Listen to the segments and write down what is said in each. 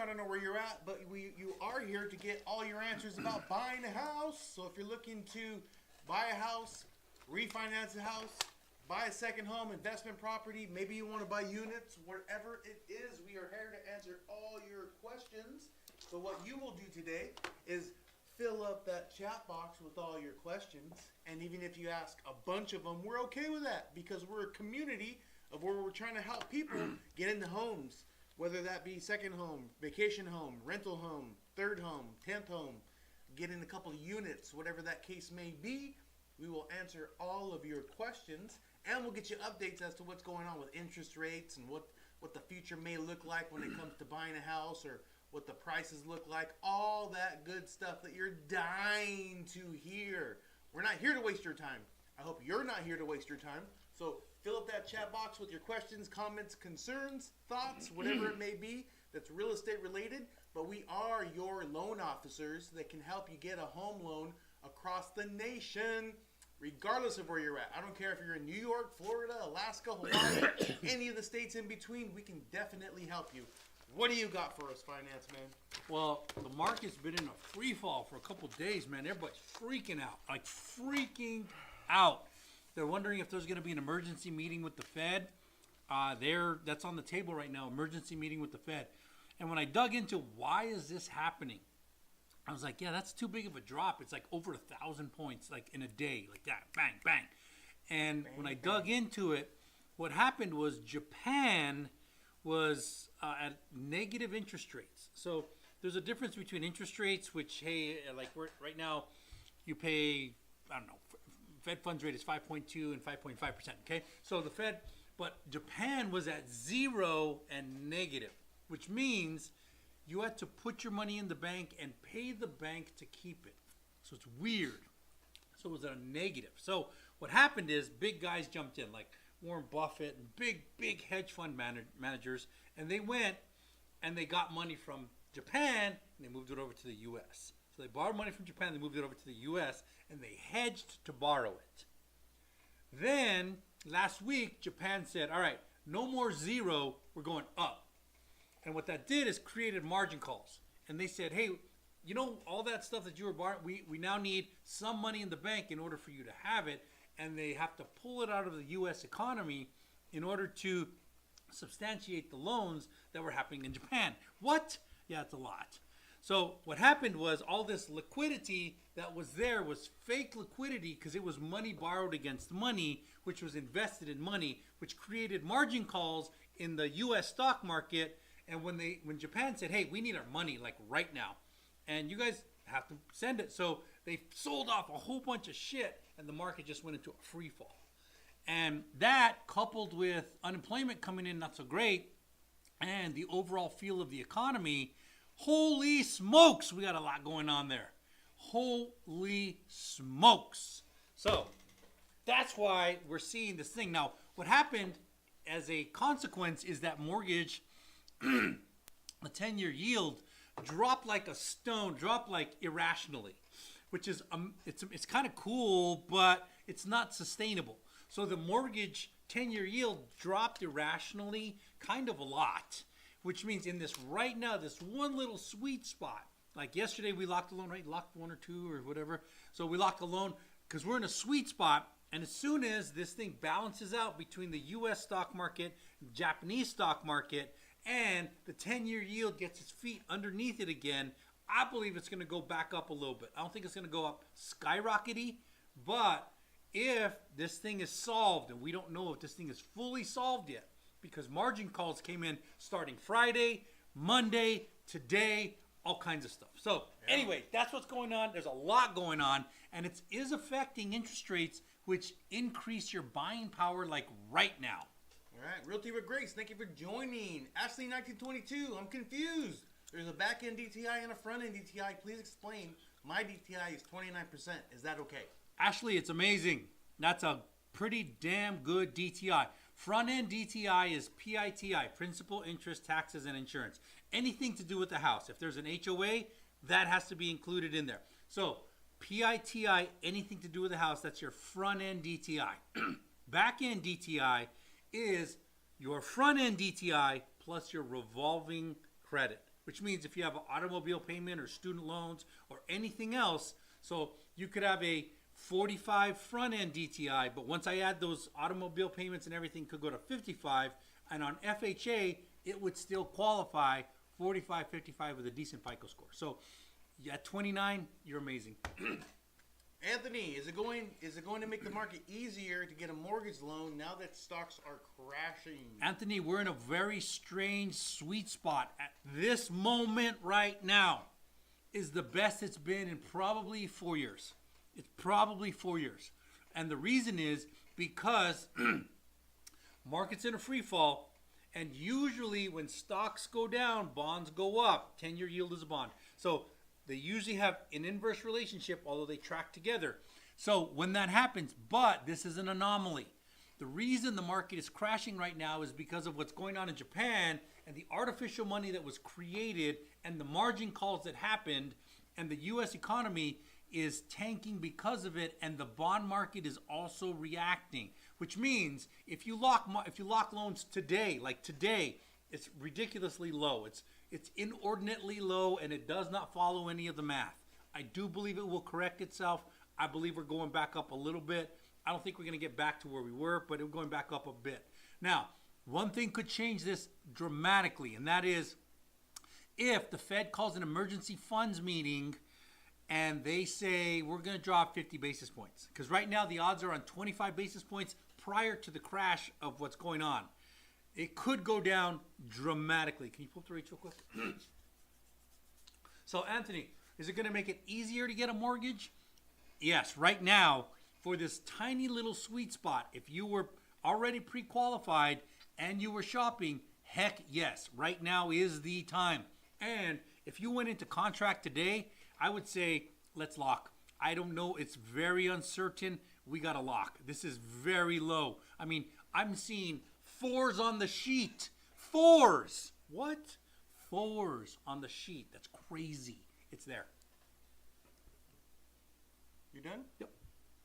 don't know where you're at, but you are here to get all your answers about buying a house. So if you're looking to buy a house, refinance a house, buy a second home, investment property, maybe you want to buy units, whatever it is, we are here to answer all your questions. So what you will do today is fill up that chat box with all your questions. And even if you ask a bunch of them, we're okay with that because we're a community of where we're trying to help people get into homes, whether that be second home, vacation home, rental home, third home, 10th home, get in a couple of units, whatever that case may be. We will answer all of your questions, and we'll get you updates as to what's going on with interest rates and what the future may look like when it comes to buying a house, or what the prices look like, all that good stuff that you're dying to hear. We're not here to waste your time. I hope you're not here to waste your time. So fill up that chat box with your questions, comments, concerns, thoughts, whatever it may be that's real estate related. But we are your loan officers that can help you get a home loan across the nation, regardless of where you're at. I don't care if you're in New York, Florida, Alaska, Hawaii, any of the states in between, we can definitely help you. What do you got for us, finance man? Well, the market's been in a free fall for a couple days, man. Everybody's freaking out, like freaking out. They're wondering if there's going to be an emergency meeting with the Fed. That's on the table right now, emergency meeting with the Fed. And when I dug into why is this happening, I was like, yeah, that's too big of a drop. It's like over 1,000 points, like in a day, like that, bang, bang. And when I dug into it, what happened was Japan was at negative interest rates. So there's a difference between interest rates, which, hey, like right now, you pay, I don't know, Fed funds rate is 5.2 and 5.5%, okay? So the Fed, but Japan was at 0 and negative, which means you had to put your money in the bank and pay the bank to keep it. So it's weird. So it was at a negative. So what happened is big guys jumped in, like Warren Buffett and big hedge fund managers, and they went and they got money from Japan and they moved it over to the U.S. So they borrowed money from Japan, they moved it over to the U.S., and they hedged to borrow it. Then last week, Japan said, all right, no more 0, we're going up. And what that did is created margin calls. And they said, hey, you know, all that stuff that you were borrowing, we now need some money in the bank in order for you to have it. And they have to pull it out of the U.S. economy in order to substantiate the loans that were happening in Japan. What? Yeah, it's a lot. So what happened was all this liquidity that was there was fake liquidity because it was money borrowed against money, which was invested in money, which created margin calls in the U.S. stock market. And when Japan said, hey, we need our money like right now, and you guys have to send it. So they sold off a whole bunch of shit, and the market just went into a free fall. And that, coupled with unemployment coming in not so great, and the overall feel of the economy, holy smokes, we got a lot going on there. Holy smokes. So that's why we're seeing this thing. Now, what happened as a consequence is that mortgage, a 10-year yield, dropped like a stone, dropped like irrationally, which is, it's kind of cool, but it's not sustainable. So the mortgage 10-year yield dropped irrationally kind of a lot, which means in this right now, this one little sweet spot, like yesterday we locked a loan, right? Locked 1 or 2 or whatever. So we locked a loan because we're in a sweet spot. And as soon as this thing balances out between the U.S. stock market, Japanese stock market, and the 10-year yield gets its feet underneath it again, I believe it's going to go back up a little bit. I don't think it's going to go up skyrockety, but if this thing is solved, and we don't know if this thing is fully solved yet, because margin calls came in starting Friday, Monday, today, all kinds of stuff. So anyway, that's what's going on. There's a lot going on, and it is affecting interest rates, which increase your buying power like right now. All right, Realty with Grace, thank you for joining. Ashley 1922, I'm confused. There's a back-end DTI and a front-end DTI. Please explain. My DTI is 29%. Is that okay? Ashley, it's amazing. That's a pretty damn good DTI. Front-end DTI is PITI, principal, interest, taxes, and insurance. Anything to do with the house. If there's an HOA, that has to be included in there. So PITI, anything to do with the house, that's your front-end DTI. Back-end DTI is your front-end DTI plus your revolving credit. which means if you have an automobile payment or student loans or anything else, so you could have a 45 front end DTI, but once I add those automobile payments and everything, could go to 55, and on FHA, it would still qualify 45, 55 with a decent FICO score. So at 29, you're amazing. Anthony, is it going to make the market easier to get a mortgage loan now that stocks are crashing? Anthony, we're in a very strange sweet spot. At this moment right now is the best it's been in probably 4 years. It's probably 4 years. And the reason is because market's in a free fall, and usually when stocks go down, bonds go up. 10-year yield is a bond. So they usually have an inverse relationship, although they track together. So when that happens, but this is an anomaly. The reason the market is crashing right now is because of what's going on in Japan and the artificial money that was created and the margin calls that happened, and the U.S. economy is tanking because of it, and the bond market is also reacting. Which means if you lock loans today, like today, it's ridiculously low. It's inordinately low, and it does not follow any of the math. I do believe it will correct itself. I believe we're going back up a little bit. I don't think we're going to get back to where we were, but we're going back up a bit. Now, one thing could change this dramatically, and that is if the Fed calls an emergency funds meeting and they say we're going to drop 50 basis points. Because right now the odds are on 25 basis points prior to the crash of what's going on. It could go down dramatically. Can you pull up the rates real quick? So, Anthony, is it going to make it easier to get a mortgage? Yes, right now, for this tiny little sweet spot, if you were already pre-qualified and you were shopping, heck yes, right now is the time. And if you went into contract today, I would say, let's lock. I don't know. It's very uncertain. We got to lock. This is very low. I mean, I'm seeing 4s on the sheet. 4s. What? 4s on the sheet. That's crazy. It's there. You done? Yep.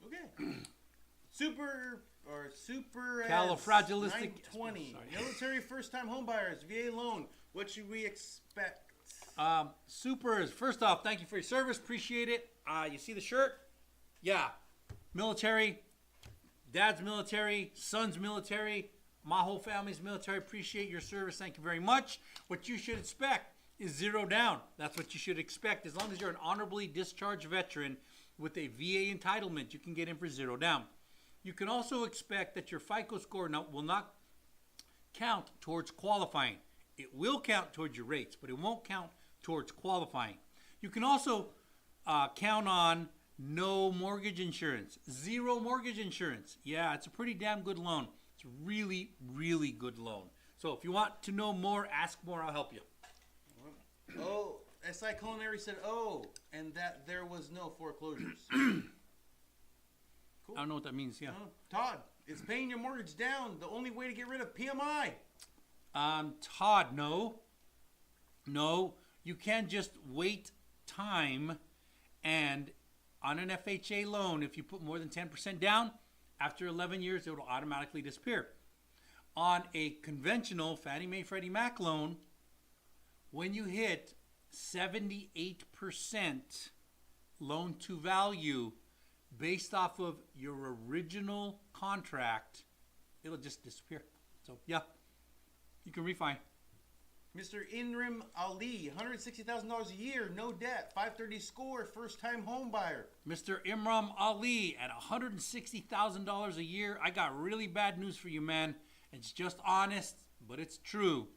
Okay. Super Califragilistic. 920. Military first-time homebuyers, VA loan. What should we expect? Supers, first off, thank you for your service. Appreciate it. You see the shirt? Yeah. Military. Dad's military. Son's military. My whole family's military. Appreciate your service. Thank you very much. What you should expect is 0 down. That's what you should expect. As long as you're an honorably discharged veteran with a VA entitlement, you can get in for 0 down. You can also expect that your FICO score will not count towards qualifying. It will count towards your rates, but it won't count towards qualifying. You can also count on no mortgage insurance, 0 mortgage insurance. Yeah, it's a pretty damn good loan. It's a really, really good loan. So if you want to know more, ask more, I'll help you. Oh, SI Culinary said, and that there was no foreclosures. Cool. I don't know what that means, yeah. Todd, is paying your mortgage down the only way to get rid of PMI? Todd, no. No, you can't just wait time, and on an FHA loan, if you put more than 10% down, after 11 years, it will automatically disappear. On a conventional Fannie Mae Freddie Mac loan, when you hit 78% loan to value based off of your original contract, it'll just disappear. So, yeah, you can refi. Mr. Inrim Ali, $160,000 a year, no debt, 530 score, first-time home buyer. Mr. Imram Ali, at $160,000 a year, I got really bad news for you, man. It's just honest, but it's true.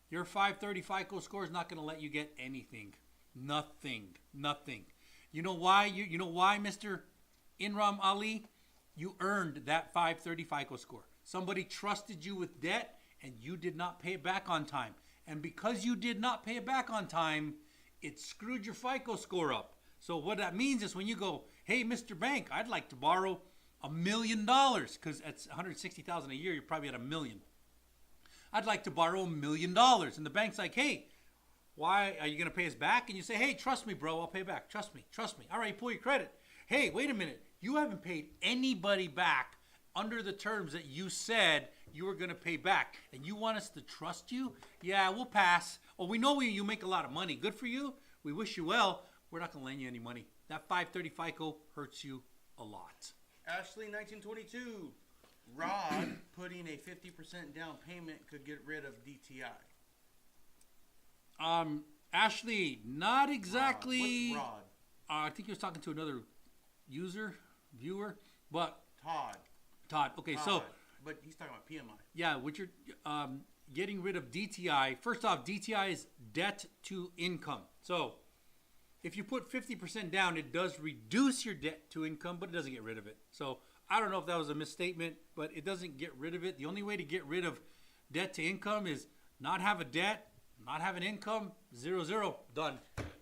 Your 530 FICO score is not going to let you get anything. Nothing. You know why? You know why, Mr. Inram Ali? You earned that 530 FICO score. Somebody trusted you with debt, and you did not pay it back on time. And because you did not pay it back on time, it screwed your FICO score up. So what that means is when you go, hey, Mr. Bank, I'd like to borrow $1 million, because at $160,000 a year, you're probably at $1 million. I'd like to borrow $1 million. And the bank's like, hey, why are you going to pay us back? And you say, hey, trust me, bro, I'll pay back. Trust me. All right, you pull your credit. Hey, wait a minute. You haven't paid anybody back under the terms that you said you are going to pay back. And you want us to trust you? Yeah, we'll pass. Oh, we know you make a lot of money. Good for you. We wish you well. We're not going to lend you any money. That 530 FICO hurts you a lot. Ashley, 1922. Rod putting a 50% down payment could get rid of DTI. Ashley, not exactly. What's Rod? I think he was talking to another viewer, but Todd. Okay, so. But he's talking about PMI. Yeah, what you're getting rid of DTI. First off, DTI is debt to income. So if you put 50% down, it does reduce your debt to income, but it doesn't get rid of it. So I don't know if that was a misstatement, but it doesn't get rid of it. The only way to get rid of debt to income is not have a debt, not have an income, 0, done.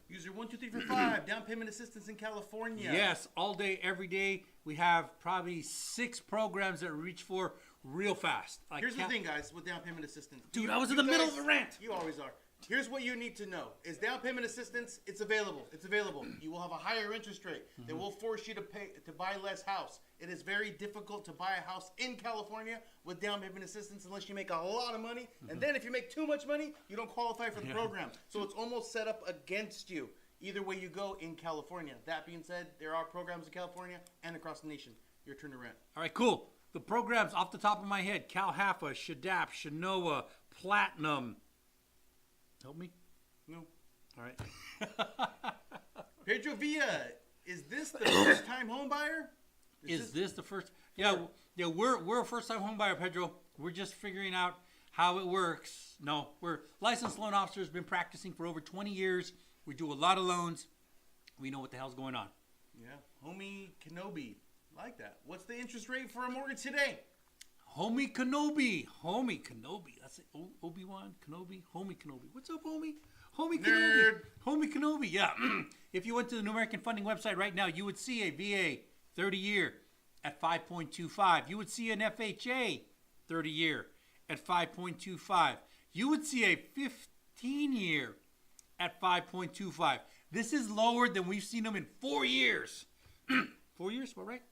User 12345, down payment assistance in California. Yes, all day, every day. We have probably 6 programs that reach for real fast. Like here's the thing, guys, with down payment assistance. Dude, I was in the middle of a rant. You always are. Here's what you need to know: is down payment assistance. It's available. It's available. You will have a higher interest rate that will force you to buy less house. It is very difficult to buy a house in California with down payment assistance unless you make a lot of money. And then if you make too much money, you don't qualify for the program. So it's almost set up against you either way you go in California. That being said, there are programs in California and across the nation. Your turn to rent. All right, cool. The programs off the top of my head: Cal Haffa, Shadap, Shanoa, Platinum. Help me? No. All right. Pedro Villa, is this the first time home buyer? Is this the first? Yeah, we're a first time home buyer, Pedro. We're just figuring out how it works. No, we're licensed loan officers, been practicing for over 20 years. We do a lot of loans. We know what the hell's going on. Yeah. Homie Kenobi. Like that. What's the interest rate for a mortgage today? Homie Kenobi. That's it. Obi-Wan Kenobi. Homie Kenobi. What's up, homie? Homie Nerd. Kenobi. Homie Kenobi. Yeah. If you went to the New American Funding website right now, you would see a VA 30-year at 5.25. You would see an FHA 30-year at 5.25. You would see a 15-year at 5.25. This is lower than we've seen them in 4 years. 4 years, what, right?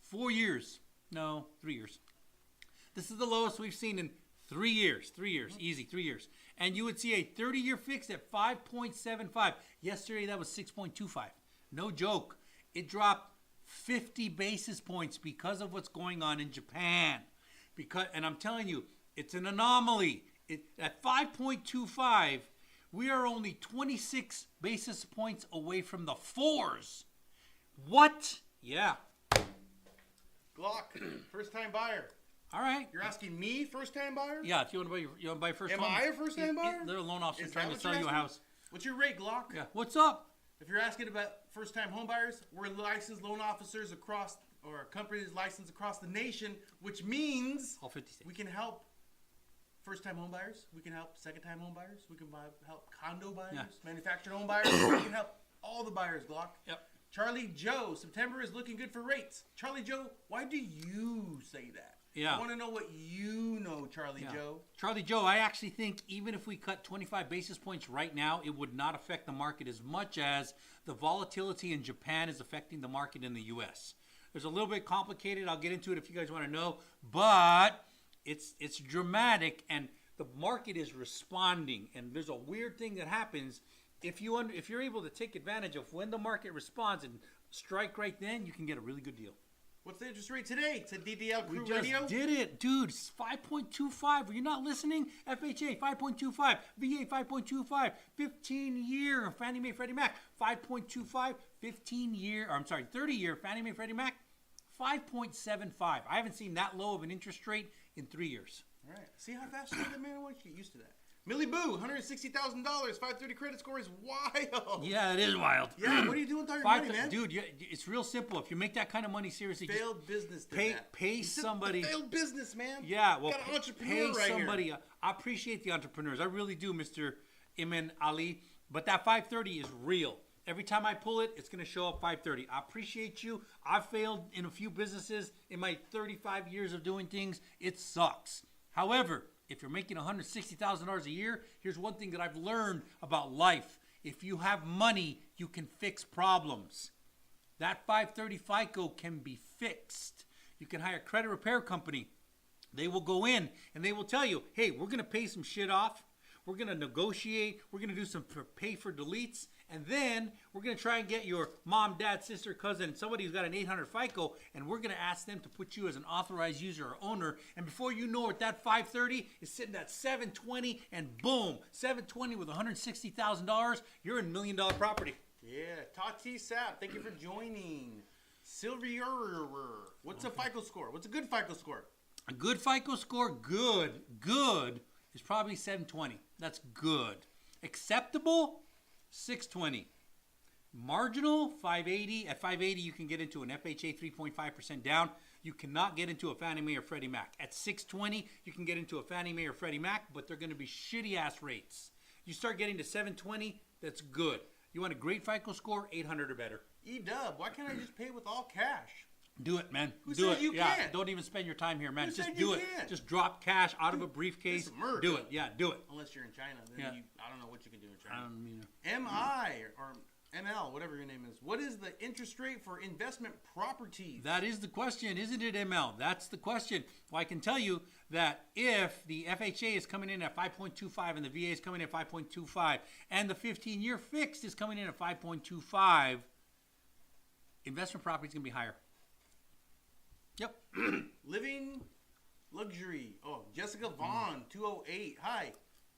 4 years. No, 3 years. This is the lowest we've seen in 3 years. 3 years. Easy, 3 years. And you would see a 30-year fixed at 5.75. Yesterday, that was 6.25. No joke. It dropped 50 basis points because of what's going on in Japan. And I'm telling you, it's an anomaly. At 5.25, we are only 26 basis points away from the 4s. What? Yeah. Glock, first time buyer. All right. You're asking me, first time buyer? Yeah, if you want to buy first home. Am I a first time buyer? They're a loan officer Is trying that to what sell you're you a asking? house. What's your rate, Glock? Yeah. What's up? If you're asking about first time home buyers, we're licensed loan officers companies licensed across the nation, which means All 50 states. we can help first time home buyers. We can help second time home buyers. We can help condo buyers, manufactured home buyers. We can help all the buyers, Glock. Yep. Charlie Joe, September is looking good for rates. Charlie Joe, why do you say that? Yeah. I want to know what you know, Charlie Joe. Charlie Joe, I actually think even if we cut 25 basis points right now, it would not affect the market as much as the volatility in Japan is affecting the market in the U.S. There's a little bit complicated. I'll get into it if you guys want to know. But it's dramatic, and the market is responding. And there's a weird thing that happens. If you're able to take advantage of when the market responds and strike right then, you can get a really good deal. What's the interest rate today? To DDL Crew We just Radio? did it, dude. It's 5.25. Were you not listening? FHA 5.25, VA 5.25, 15-year Fannie Mae Freddie Mac 5.25, 30-year Fannie Mae Freddie Mac 5.75. I haven't seen that low of an interest rate in 3 years. All right. See how fast you get, man? I want you to get used to that. Millie Boo, $160,000, 530 credit score is wild. Yeah, it is wild. Yeah, what are you doing with all your money, man? Dude, it's real simple. If you make that kind of money, seriously, Failed business did that. Pay somebody. Failed business, man. Yeah, well, got an entrepreneur pay right somebody. here. I appreciate the entrepreneurs. I really do, Mr. Iman Ali. But that 530 is real. Every time I pull it, it's going to show up 530. I appreciate you. I've failed in a few businesses in my 35 years of doing things. It sucks. However, if you're making $160,000 a year, here's one thing that I've learned about life. If you have money, you can fix problems. That 530 FICO can be fixed. You can hire a credit repair company They will go in and they will tell you, hey, we're going to pay some shit off. We're going to negotiate. We're going to do some pay for deletes. And then we're going to try and get your mom, dad, sister, cousin, somebody who's got an 800 FICO, and we're going to ask them to put you as an authorized user or owner. And before you know it, that 530 is sitting at 720, and boom, 720 with $160,000, you're in $1 million property. Yeah, Tati Sapp, thank you for joining. Sylvia, what's a FICO score? What's a good FICO score? A good FICO score, good, is probably 720. That's good. Acceptable, 620. Marginal, 580. At 580, you can get into an FHA 3.5% down. You cannot get into a Fannie Mae or Freddie Mac. At 620, you can get into a Fannie Mae or Freddie Mac, but they're going to be shitty-ass rates. You start getting to 720, that's good. You want a great FICO score, 800 or better. E-dub, why can't I just pay with all cash? Do it, man. Who do said it. you Yeah, can't? don't even spend your time here, man. Who Just said do you it. can't? Just drop cash out of a briefcase. This is America. Do it. Yeah, do it. Unless you're in China, then Yeah. I don't know what you can do in I China. don't mean MI or ML, whatever your name is. What is the interest rate for investment properties? That is the question, isn't it, ML? That's the question. Well, I can tell you that if the FHA is coming in at 5.25 and the VA is coming in at 5.25 and the 15-year fixed is coming in at 5.25, investment property is going to be higher. Yep. Living luxury. Oh, Jessica Vaughn, 208. Hi.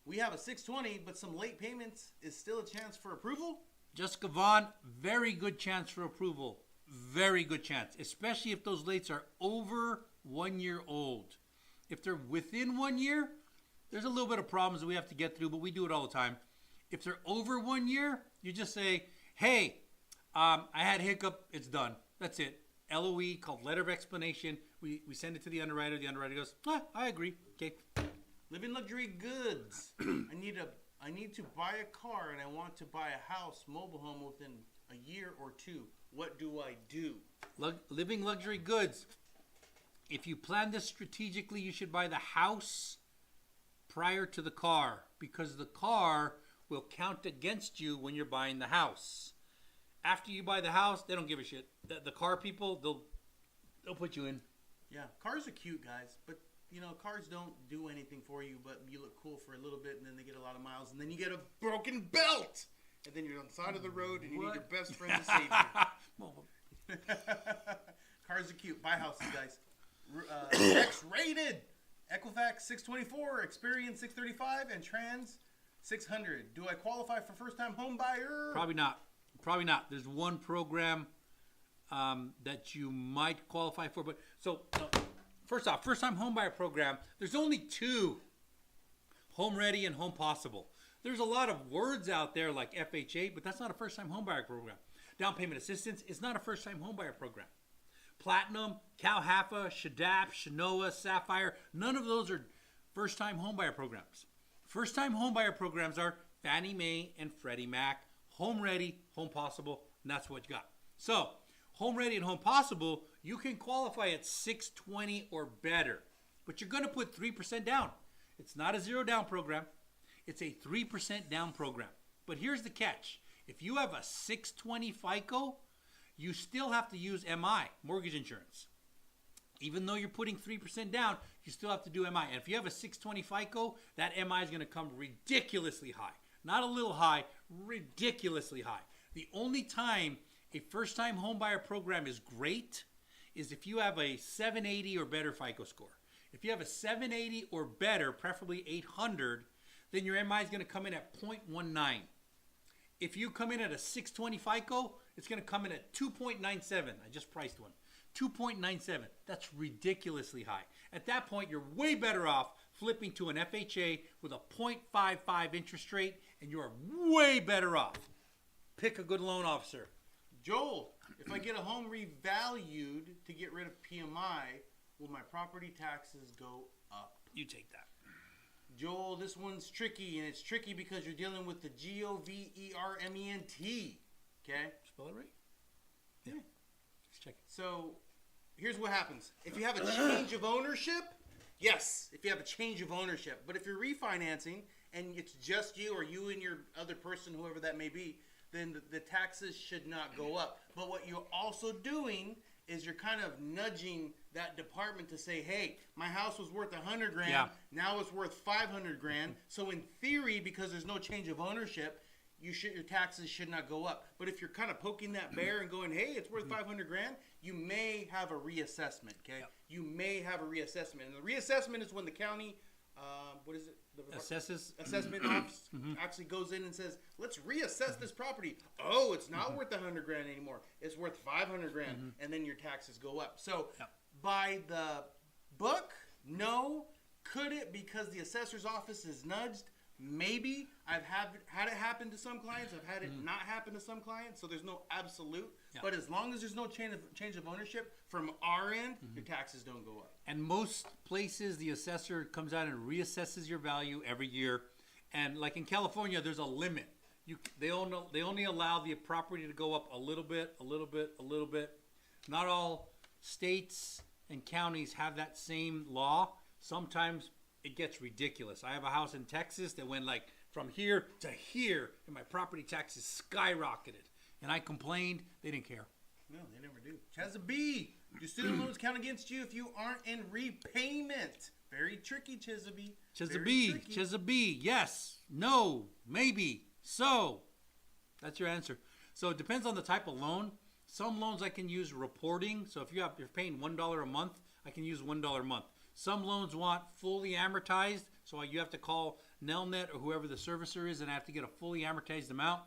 We have a 620, but some late payments. Is still a chance for approval? Jessica Vaughn, very good chance for approval. Very good chance, especially if those lates are over 1 year old. If they're within 1 year, there's a little bit of problems that we have to get through, but we do it all the time. If they're over 1 year, you just say, hey, I had hiccup, it's done. That's it. LOE, called letter of explanation. We send it to the underwriter. The underwriter goes, I agree. Okay. Living luxury goods. I need to buy a car and I want to buy a house, mobile home within a year or two. What do I do? Living luxury goods. If you plan this strategically, you should buy the house prior to the car, because the car will count against you when you're buying the house. After you buy the house, they don't give a shit. The car people, they'll put you in. Yeah, cars are cute, guys, but you know, cars don't do anything for you, but you look cool for a little bit, and then they get a lot of miles, and then you get a broken belt, and then you're on the side of the road, and you need your best friend to save you. Cars are cute. Buy houses, guys. X-rated. Equifax 624, Experian 635, and Trans 600. Do I qualify for first-time home buyer? Probably not. Probably not. There's one program that you might qualify for, but first off, first-time homebuyer program. There's only two: Home Ready and Home Possible. There's a lot of words out there like FHA, but that's not a first-time homebuyer program. Down payment assistance is not a first-time homebuyer program. Platinum, CalHFA, Shadap, Shinoa, Sapphire, none of those are first-time homebuyer programs. First-time homebuyer programs are Fannie Mae and Freddie Mac, Home Ready, Home Possible, and that's what you got. So, Home Ready and Home Possible, you can qualify at 620 or better, but you're going to put 3% down. It's not a zero down program. It's a 3% down program. But here's the catch. If you have a 620 FICO, you still have to use MI, mortgage insurance. Even though you're putting 3% down, you still have to do MI. And if you have a 620 FICO, that MI is going to come ridiculously high. Not a little high, ridiculously high. The only time a first-time homebuyer program is great is if you have a 780 or better FICO score. If you have a 780 or better, preferably 800, then your MI is going to come in at 0.19. If you come in at a 620 FICO, it's going to come in at 2.97. I just priced one. 2.97. That's ridiculously high. At that point, you're way better off flipping to an FHA with a 0.55 interest rate, and you are way better off. Pick a good loan officer. Joel, if I get a home revalued to get rid of PMI, will my property taxes go up? You take that. Joel, this one's tricky, and it's tricky because you're dealing with the GOVERMENT. Okay? Spell it right? Yeah. Let's check it. So, here's what happens. If you have a change of ownership, yes, if you have a change of ownership. But if you're refinancing and it's just you or you and your other person, whoever that may be, then the taxes should not go up. But what you're also doing is you're kind of nudging that department to say, hey, my house was worth 100 grand. Yeah. Now it's worth 500 grand. So in theory, because there's no change of ownership, your taxes should not go up. But if you're kind of poking that bear and going, hey, it's worth 500 grand, you may have a reassessment, okay? Yep. You may have a reassessment. And the reassessment is when the county, what is it? The assessment office actually goes in and says, let's reassess this property. Oh, it's not worth 100 grand anymore. It's worth 500 grand. And then your taxes go up. So by the book, no. Could it because the assessor's office is nudged? Maybe. I've had it happen to some clients. I've had it not happen to some clients. So there's no absolute. Yeah. But as long as there's no change of ownership from our end, your taxes don't go up. And most places, the assessor comes out and reassesses your value every year. And like in California, there's a limit. They only allow the property to go up a little bit, a little bit, a little bit. Not all states and counties have that same law. Sometimes it gets ridiculous. I have a house in Texas that went like from here to here, and my property taxes skyrocketed. And I complained. They didn't care. No, they never do. Chesapeake, do student loans count against you if you aren't in repayment? Very tricky, Chesapeake. Chesapeake, yes, no, maybe, so. That's your answer. So it depends on the type of loan. Some loans I can use reporting. So if you're paying $1 a month, I can use $1 a month. Some loans want fully amortized, so you have to call Nelnet or whoever the servicer is and have to get a fully amortized amount.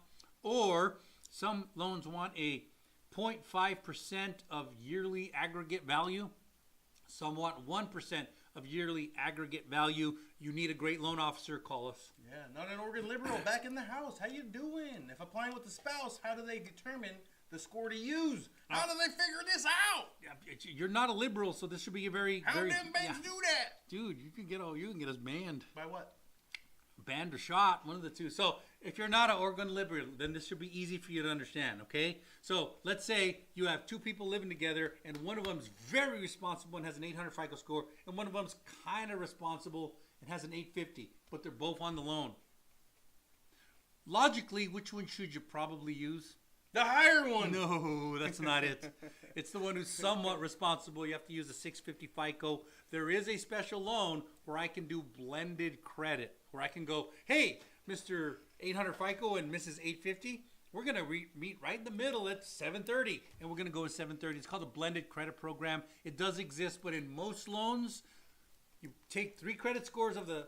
Or some loans want a 0.5% of yearly aggregate value. Some want 1% of yearly aggregate value. You need a great loan officer, call us. Yeah, not an Oregon liberal back in the house. How you doing? If applying with the spouse, how do they determine the score to use? How do they figure this out? You're not a liberal, so this should be a very. How them banks do that? Dude, you can get us banned. By what? Banned or shot, one of the two. So if you're not an Oregon liberal, then this should be easy for you to understand, okay? So let's say you have two people living together, and one of them's very responsible and has an 800 FICO score, and one of them's kind of responsible and has an 850, but they're both on the loan. Logically, which one should you probably use? The higher one. No, that's not it. It's the one who's somewhat responsible. You have to use a 650 FICO. There is a special loan where I can do blended credit, where I can go, hey, Mr. 800 FICO and Mrs. 850, we're going to meet right in the middle at 730, and we're going to go at 730. It's called a blended credit program. It does exist, but in most loans, you take 3 credit scores of the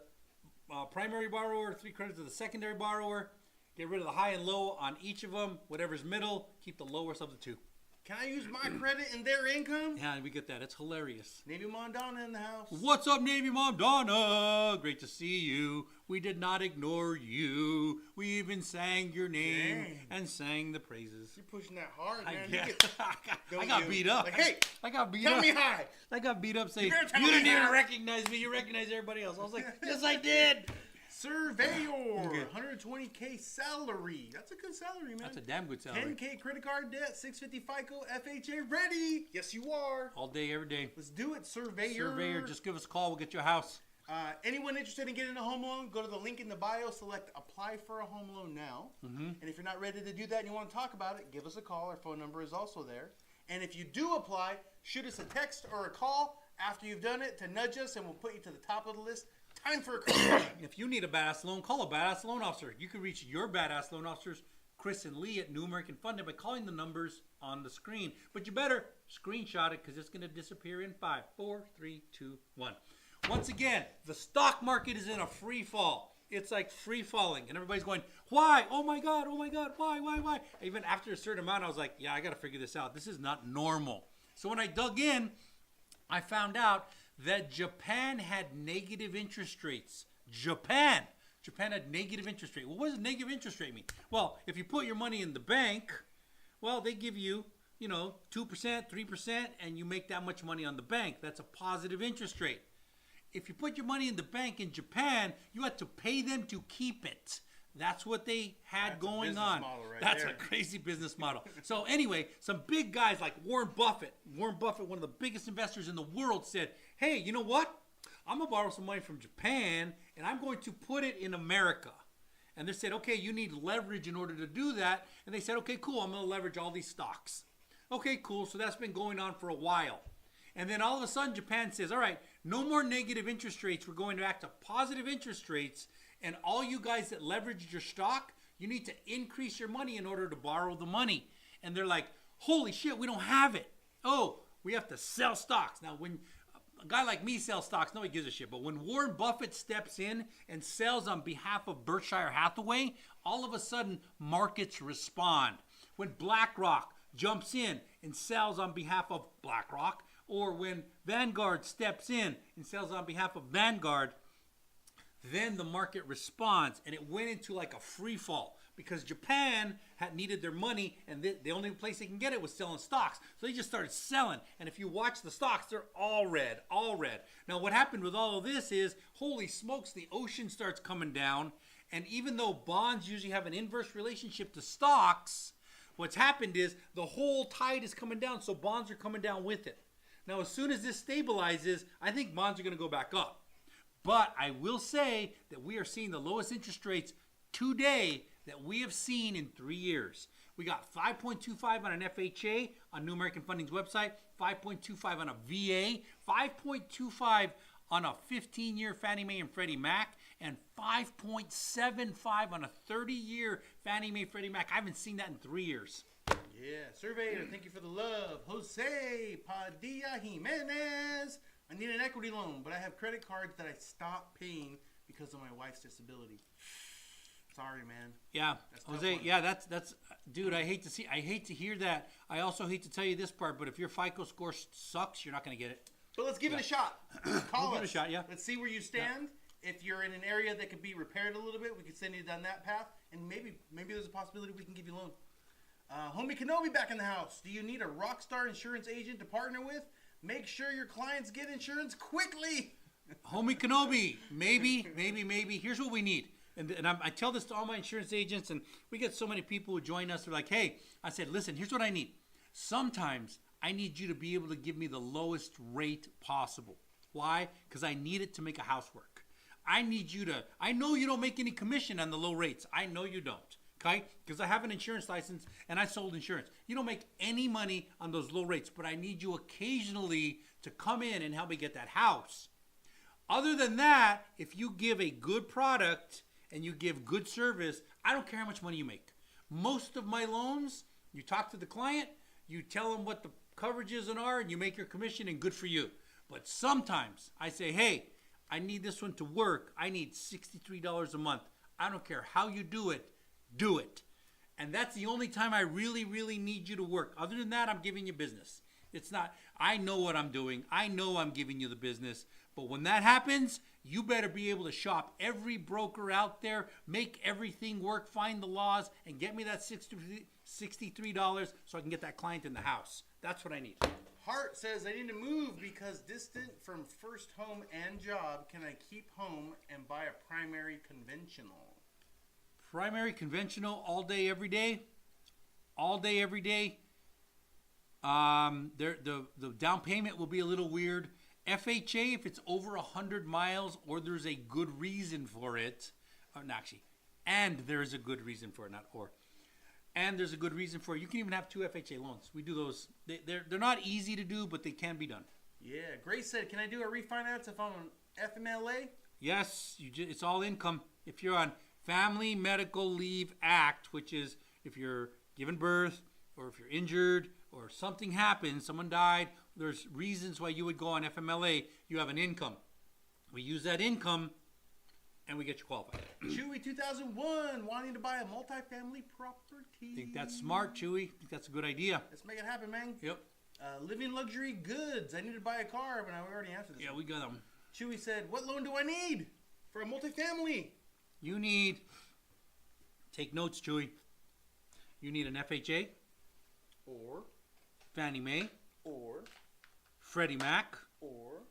primary borrower, 3 credits of the secondary borrower, get rid of the high and low on each of them. Whatever's middle, keep the lowest of the 2. Can I use my credit and their income? Yeah, we get that. It's hilarious. Navy Mom Donna in the house. What's up, Navy Mom Donna? Great to see you. We did not ignore you. We even sang your name and sang the praises. You're pushing that hard, man. I got beat up. Like, hey, I got beat tell up. me hi. I got beat up saying, You you didn't even hi. recognize me. You recognized everybody else. I was like, yes, I did. Surveyor, 120K salary. That's a good salary, man. That's a damn good salary. 10K credit card debt, 650 FICO, FHA ready. Yes, you are. All day, every day. Let's do it, Surveyor. Surveyor, just give us a call. We'll get you a house. Anyone interested in getting a home loan, go to the link in the bio, select apply for a home loan now. And if you're not ready to do that and you want to talk about it, give us a call. Our phone number is also there. And if you do apply, shoot us a text or a call after you've done it to nudge us, and we'll put you to the top of the list. Time for a call. If you need a badass loan, call a badass loan officer. You can reach your badass loan officers, Chris and Lee at New American Funding, by calling the numbers on the screen. But you better screenshot it because it's going to disappear in 5, 4, 3, 2, 1. Once again, the stock market is in a free fall. It's like free falling, and everybody's going, why? Oh my God, why? Even after a certain amount, I was like, yeah, I got to figure this out. This is not normal. So when I dug in, I found out that Japan had negative interest rates. Japan had negative interest rate. Well, what does negative interest rate mean? Well, if you put your money in the bank, well, they give you, 2%, 3%, and you make that much money on the bank. That's a positive interest rate. If you put your money in the bank in Japan, you had to pay them to keep it. That's what they had going on. That's a crazy business model. So anyway, some big guys like Warren Buffett, one of the biggest investors in the world, said, hey, you know what? I'm going to borrow some money from Japan, and I'm going to put it in America. And they said, okay, you need leverage in order to do that. And they said, okay, cool, I'm going to leverage all these stocks. Okay, cool. So that's been going on for a while. And then all of a sudden, Japan says, all right, no more negative interest rates. We're going back to positive interest rates. And all you guys that leveraged your stock, you need to increase your money in order to borrow the money. And they're like, holy shit, we don't have it. Oh, we have to sell stocks. Now, when a guy like me sells stocks, nobody gives a shit. But when Warren Buffett steps in and sells on behalf of Berkshire Hathaway, all of a sudden, markets respond. When BlackRock jumps in and sells on behalf of BlackRock, or when Vanguard steps in and sells on behalf of Vanguard, then the market responds, and it went into like a free fall because Japan had needed their money, and the only place they can get it was selling stocks. So they just started selling, and if you watch the stocks, they're all red, all red. Now what happened with all of this is, holy smokes, the ocean starts coming down, and even though bonds usually have an inverse relationship to stocks, what's happened is the whole tide is coming down, so bonds are coming down with it. Now as soon as this stabilizes, I think bonds are going to go back up. But I will say that we are seeing the lowest interest rates today that we have seen in 3 years. We got 5.25 on an FHA on New American Funding's website, 5.25 on a VA, 5.25 on a 15-year Fannie Mae and Freddie Mac, and 5.75 on a 30-year Fannie Mae Freddie Mac. I haven't seen that in 3 years. Yeah, surveyor, thank you for the love. Jose Padilla Jimenez. I need an equity loan, but I have credit cards that I stopped paying because of my wife's disability. Sorry, man. Yeah, Jose. Yeah, that's dude. I hate to hear that. I also hate to tell you this part, but if your FICO score sucks, you're not going to get it. But let's give it a shot. Call us. Give it a shot. Yeah. Let's see where you stand. Yeah. If you're in an area that could be repaired a little bit, we could send you down that path, and maybe there's a possibility we can give you a loan. Homie Kenobi back in the house. Do you need a Rockstar insurance agent to partner with? Make sure your clients get insurance quickly. Homie Kenobi, maybe. Here's what we need. And I tell this to all my insurance agents, and we get so many people who join us. They're like, hey, I said, listen, here's what I need. Sometimes I need you to be able to give me the lowest rate possible. Why? Because I need it to make a house work. I need you to, I know you don't make any commission on the low rates. I know you don't. Okay? Because I have an insurance license and I sold insurance. You don't make any money on those low rates, but I need you occasionally to come in and help me get that house. Other than that, if you give a good product and you give good service, I don't care how much money you make. Most of my loans, you talk to the client, you tell them what the coverages are, and you make your commission, and good for you. But sometimes I say, hey, I need this one to work. I need $63 a month. I don't care how you do it. Do it. And that's the only time I really, really need you to work. Other than that, I'm giving you business. It's not, I know what I'm doing. I know I'm giving you the business. But when that happens, you better be able to shop every broker out there, make everything work, find the laws, and get me that $63 so I can get that client in the house. That's what I need. Hart says, I need to move because distant from first home and job. Can I keep home and buy a primary conventional? Primary conventional all day, every day. All day, every day. The down payment will be a little weird. FHA, if it's over 100 miles or there's a good reason for it. And there's a good reason for it, not or. And there's a good reason for it. You can even have 2 FHA loans. We do those. They're not easy to do, but they can be done. Yeah. Grace said, can I do a refinance if I'm on FMLA? Yes. It's all income. If you're on Family Medical Leave Act, which is if you're given birth or if you're injured or something happens, someone died, there's reasons why you would go on FMLA. You have an income. We use that income and we get you qualified. Chewy 2001, wanting to buy a multifamily property. Think that's smart, Chewy. Think that's a good idea. Let's make it happen, man. Yep. Living luxury goods. I need to buy a car, but I already answered this. Yeah, we got them. Chewy said, what loan do I need for a multifamily? You need, take notes, Chewy. You need an FHA. Or. Fannie Mae. Or. Freddie Mac. Or.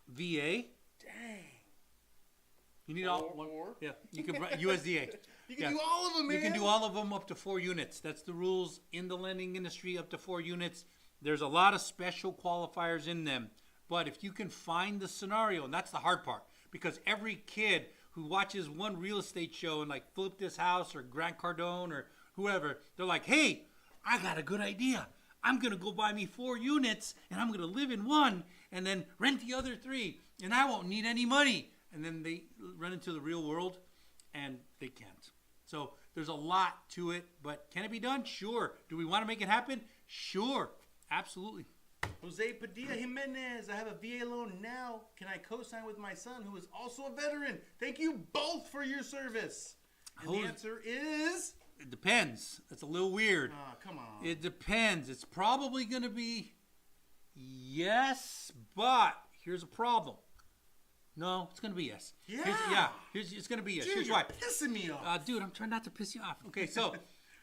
VA. Dang. You need all one. Or. Yeah, you can USDA. You can do all of them, man. You can do all of them up to 4 units. That's the rules in the lending industry, up to 4 units. There's a lot of special qualifiers in them. But if you can find the scenario, and that's the hard part, because every kid who watches one real estate show and like Flip This House or Grant Cardone or whoever, they're like, hey, I got a good idea. I'm going to go buy me 4 units and I'm going to live in one and then rent the other 3 and I won't need any money. And then they run into the real world and they can't. So there's a lot to it, but can it be done? Sure. Do we want to make it happen? Sure. Absolutely. Jose Padilla Jimenez, I have a VA loan now. Can I co-sign with my son, who is also a veteran? Thank you both for your service. And the answer is... It depends. That's a little weird. Come on. It depends. It's probably going to be yes, but here's a problem. No, it's going to be yes. Yeah. It's going to be yes. Dude, Here's you're why. pissing me off. Dude, I'm trying not to piss you off. Okay, so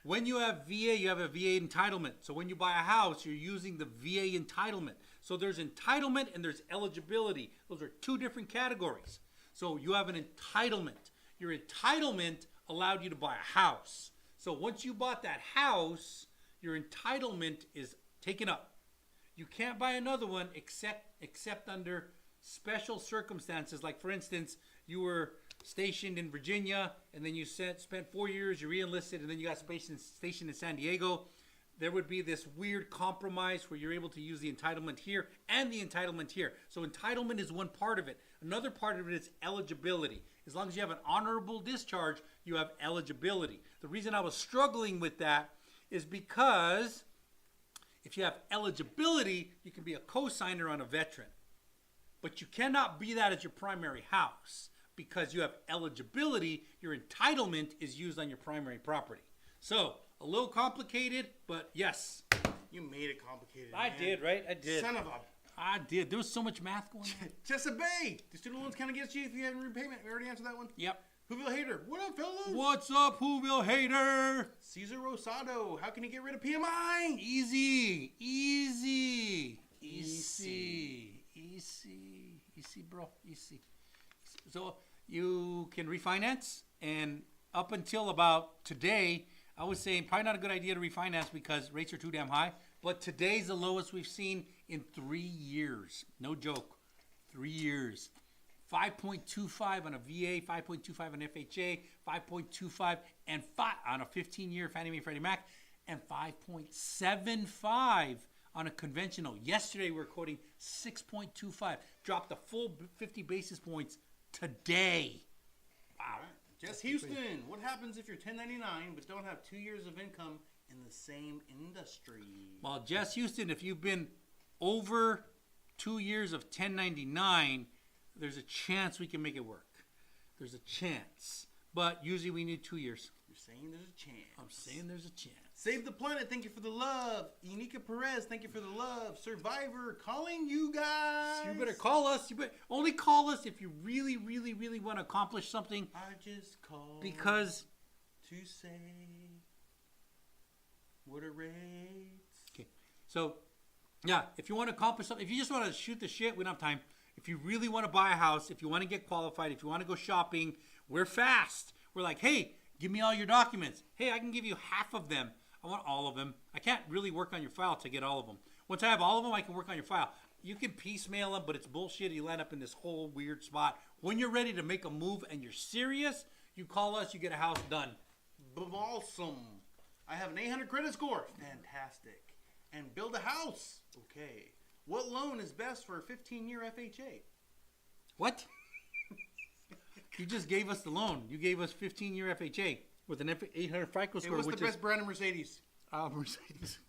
when you have VA, you have a VA entitlement. So when you buy a house, you're using the VA entitlement. So there's entitlement and there's eligibility. Those are 2 different categories. So you have an entitlement. Your entitlement allowed you to buy a house. So once you bought that house, your entitlement is taken up. You can't buy another one except under special circumstances. Like, for instance, you were stationed in Virginia and then you spent 4 years, you re-enlisted, and then you got stationed in San Diego. There would be this weird compromise where you're able to use the entitlement here and the entitlement here. So entitlement is one part of it. Another part of it is eligibility. As long as you have an honorable discharge, you have eligibility. The reason I was struggling with that is because if you have eligibility, you can be a co-signer on a veteran. But you cannot be that as your primary house because you have eligibility. Your entitlement is used on your primary property. So, a little complicated, but yes. You made it complicated. I did, right? I did. Son of a... I did. There was so much math going on. Chesapeake! The student loans count against you if you have repayment. We already answered that one. Yep. Whoville Hater. What up, fellas? What's up, Whoville Hater? Caesar Rosado. How can you get rid of PMI? Easy, bro. Easy. So you can refinance, and up until about today, I was saying probably not a good idea to refinance because rates are too damn high. But today's the lowest we've seen in 3 years. No joke. 3 years. 5.25 on a VA, 5.25 on FHA, 5.25 and 5 on a 15-year Fannie Mae Freddie Mac, and 5.75 on a conventional. Yesterday we were quoting 6.25. Dropped a full 50 basis points today. Wow. Jess Houston, what happens if you're 1099 but don't have 2 years of income in the same industry? Well, Jess Houston, if you've been over 2 years of 1099, there's a chance we can make it work. There's a chance. But usually we need 2 years. You're saying there's a chance. I'm saying there's a chance. Save the Planet, thank you for the love. Inika Perez, thank you for the love. Survivor, calling you guys. You better call us. You better only call us if you really, really, really want to accomplish something. I just called because to say what a rates. Okay. So, yeah, if you want to accomplish something, if you just want to shoot the shit, we don't have time. If you really want to buy a house, if you want to get qualified, if you want to go shopping, we're fast. We're like, hey, give me all your documents. Hey, I can give you half of them. I want all of them. I can't really work on your file to get all of them. Once I have all of them, I can work on your file. You can piecemeal them, but it's bullshit. You land up in this whole weird spot. When you're ready to make a move and you're serious, you call us, you get a house done. Awesome. I have an 800 credit score. Fantastic. And build a house. Okay. What loan is best for a 15-year FHA? What? You just gave us the loan. You gave us 15-year FHA with an 800 FICO score. What's the best brand of Mercedes? Mercedes.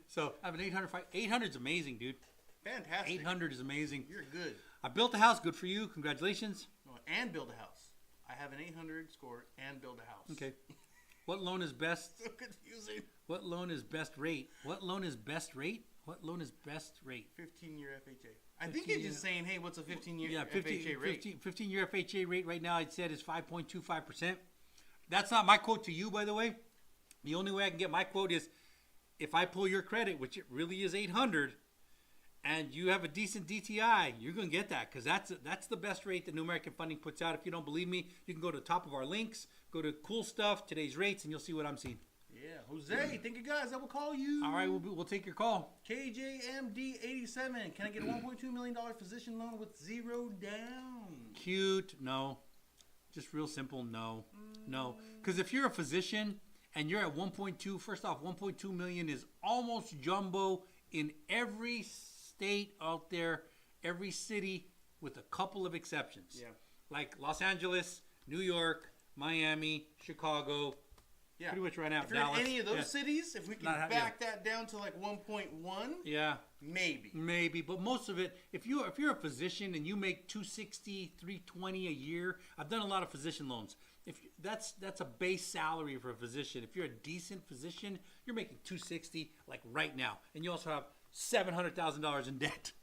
So I have an 800 FICO. 800 is amazing, dude. Fantastic. 800 is amazing. You're good. I built a house. Good for you. Congratulations. Oh, and build a house. I have an 800 score and build a house. Okay. What loan is best? So confusing. What loan is best rate? What loan is best rate? What loan is best rate? 15-year FHA. I think it's just saying, hey, what's a 15-year FHA rate? 15-year FHA rate right now, it said, is 5.25%. That's not my quote to you, by the way. The only way I can get my quote is if I pull your credit, which it really is 800, and you have a decent DTI, you're going to get that because that's the best rate that New American Funding puts out. If you don't believe me, you can go to the top of our links, go to Cool Stuff, Today's Rates, and you'll see what I'm seeing. Yeah, Jose, thank you guys. I will call you. All right, we'll take your call. KJMD87. Can I get a $1.2 million physician loan with 0 down? Cute. No. Just real simple. No. No. Because if you're a physician and you're at 1.2. First off, 1.2 million is almost jumbo in every state out there, every city, with a couple of exceptions. Yeah. Like Los Angeles, New York, Miami, Chicago. Yeah. Pretty much right now. If you're Dallas. in any of those Yeah. cities, if we can back that down to like 1.1, Yeah. maybe. But most of it, if you're a physician and you make 260, 320 a year, I've done a lot of physician loans. If that's a base salary for a physician. If you're a decent physician, you're making 260 like right now, and you also have $700,000 in debt.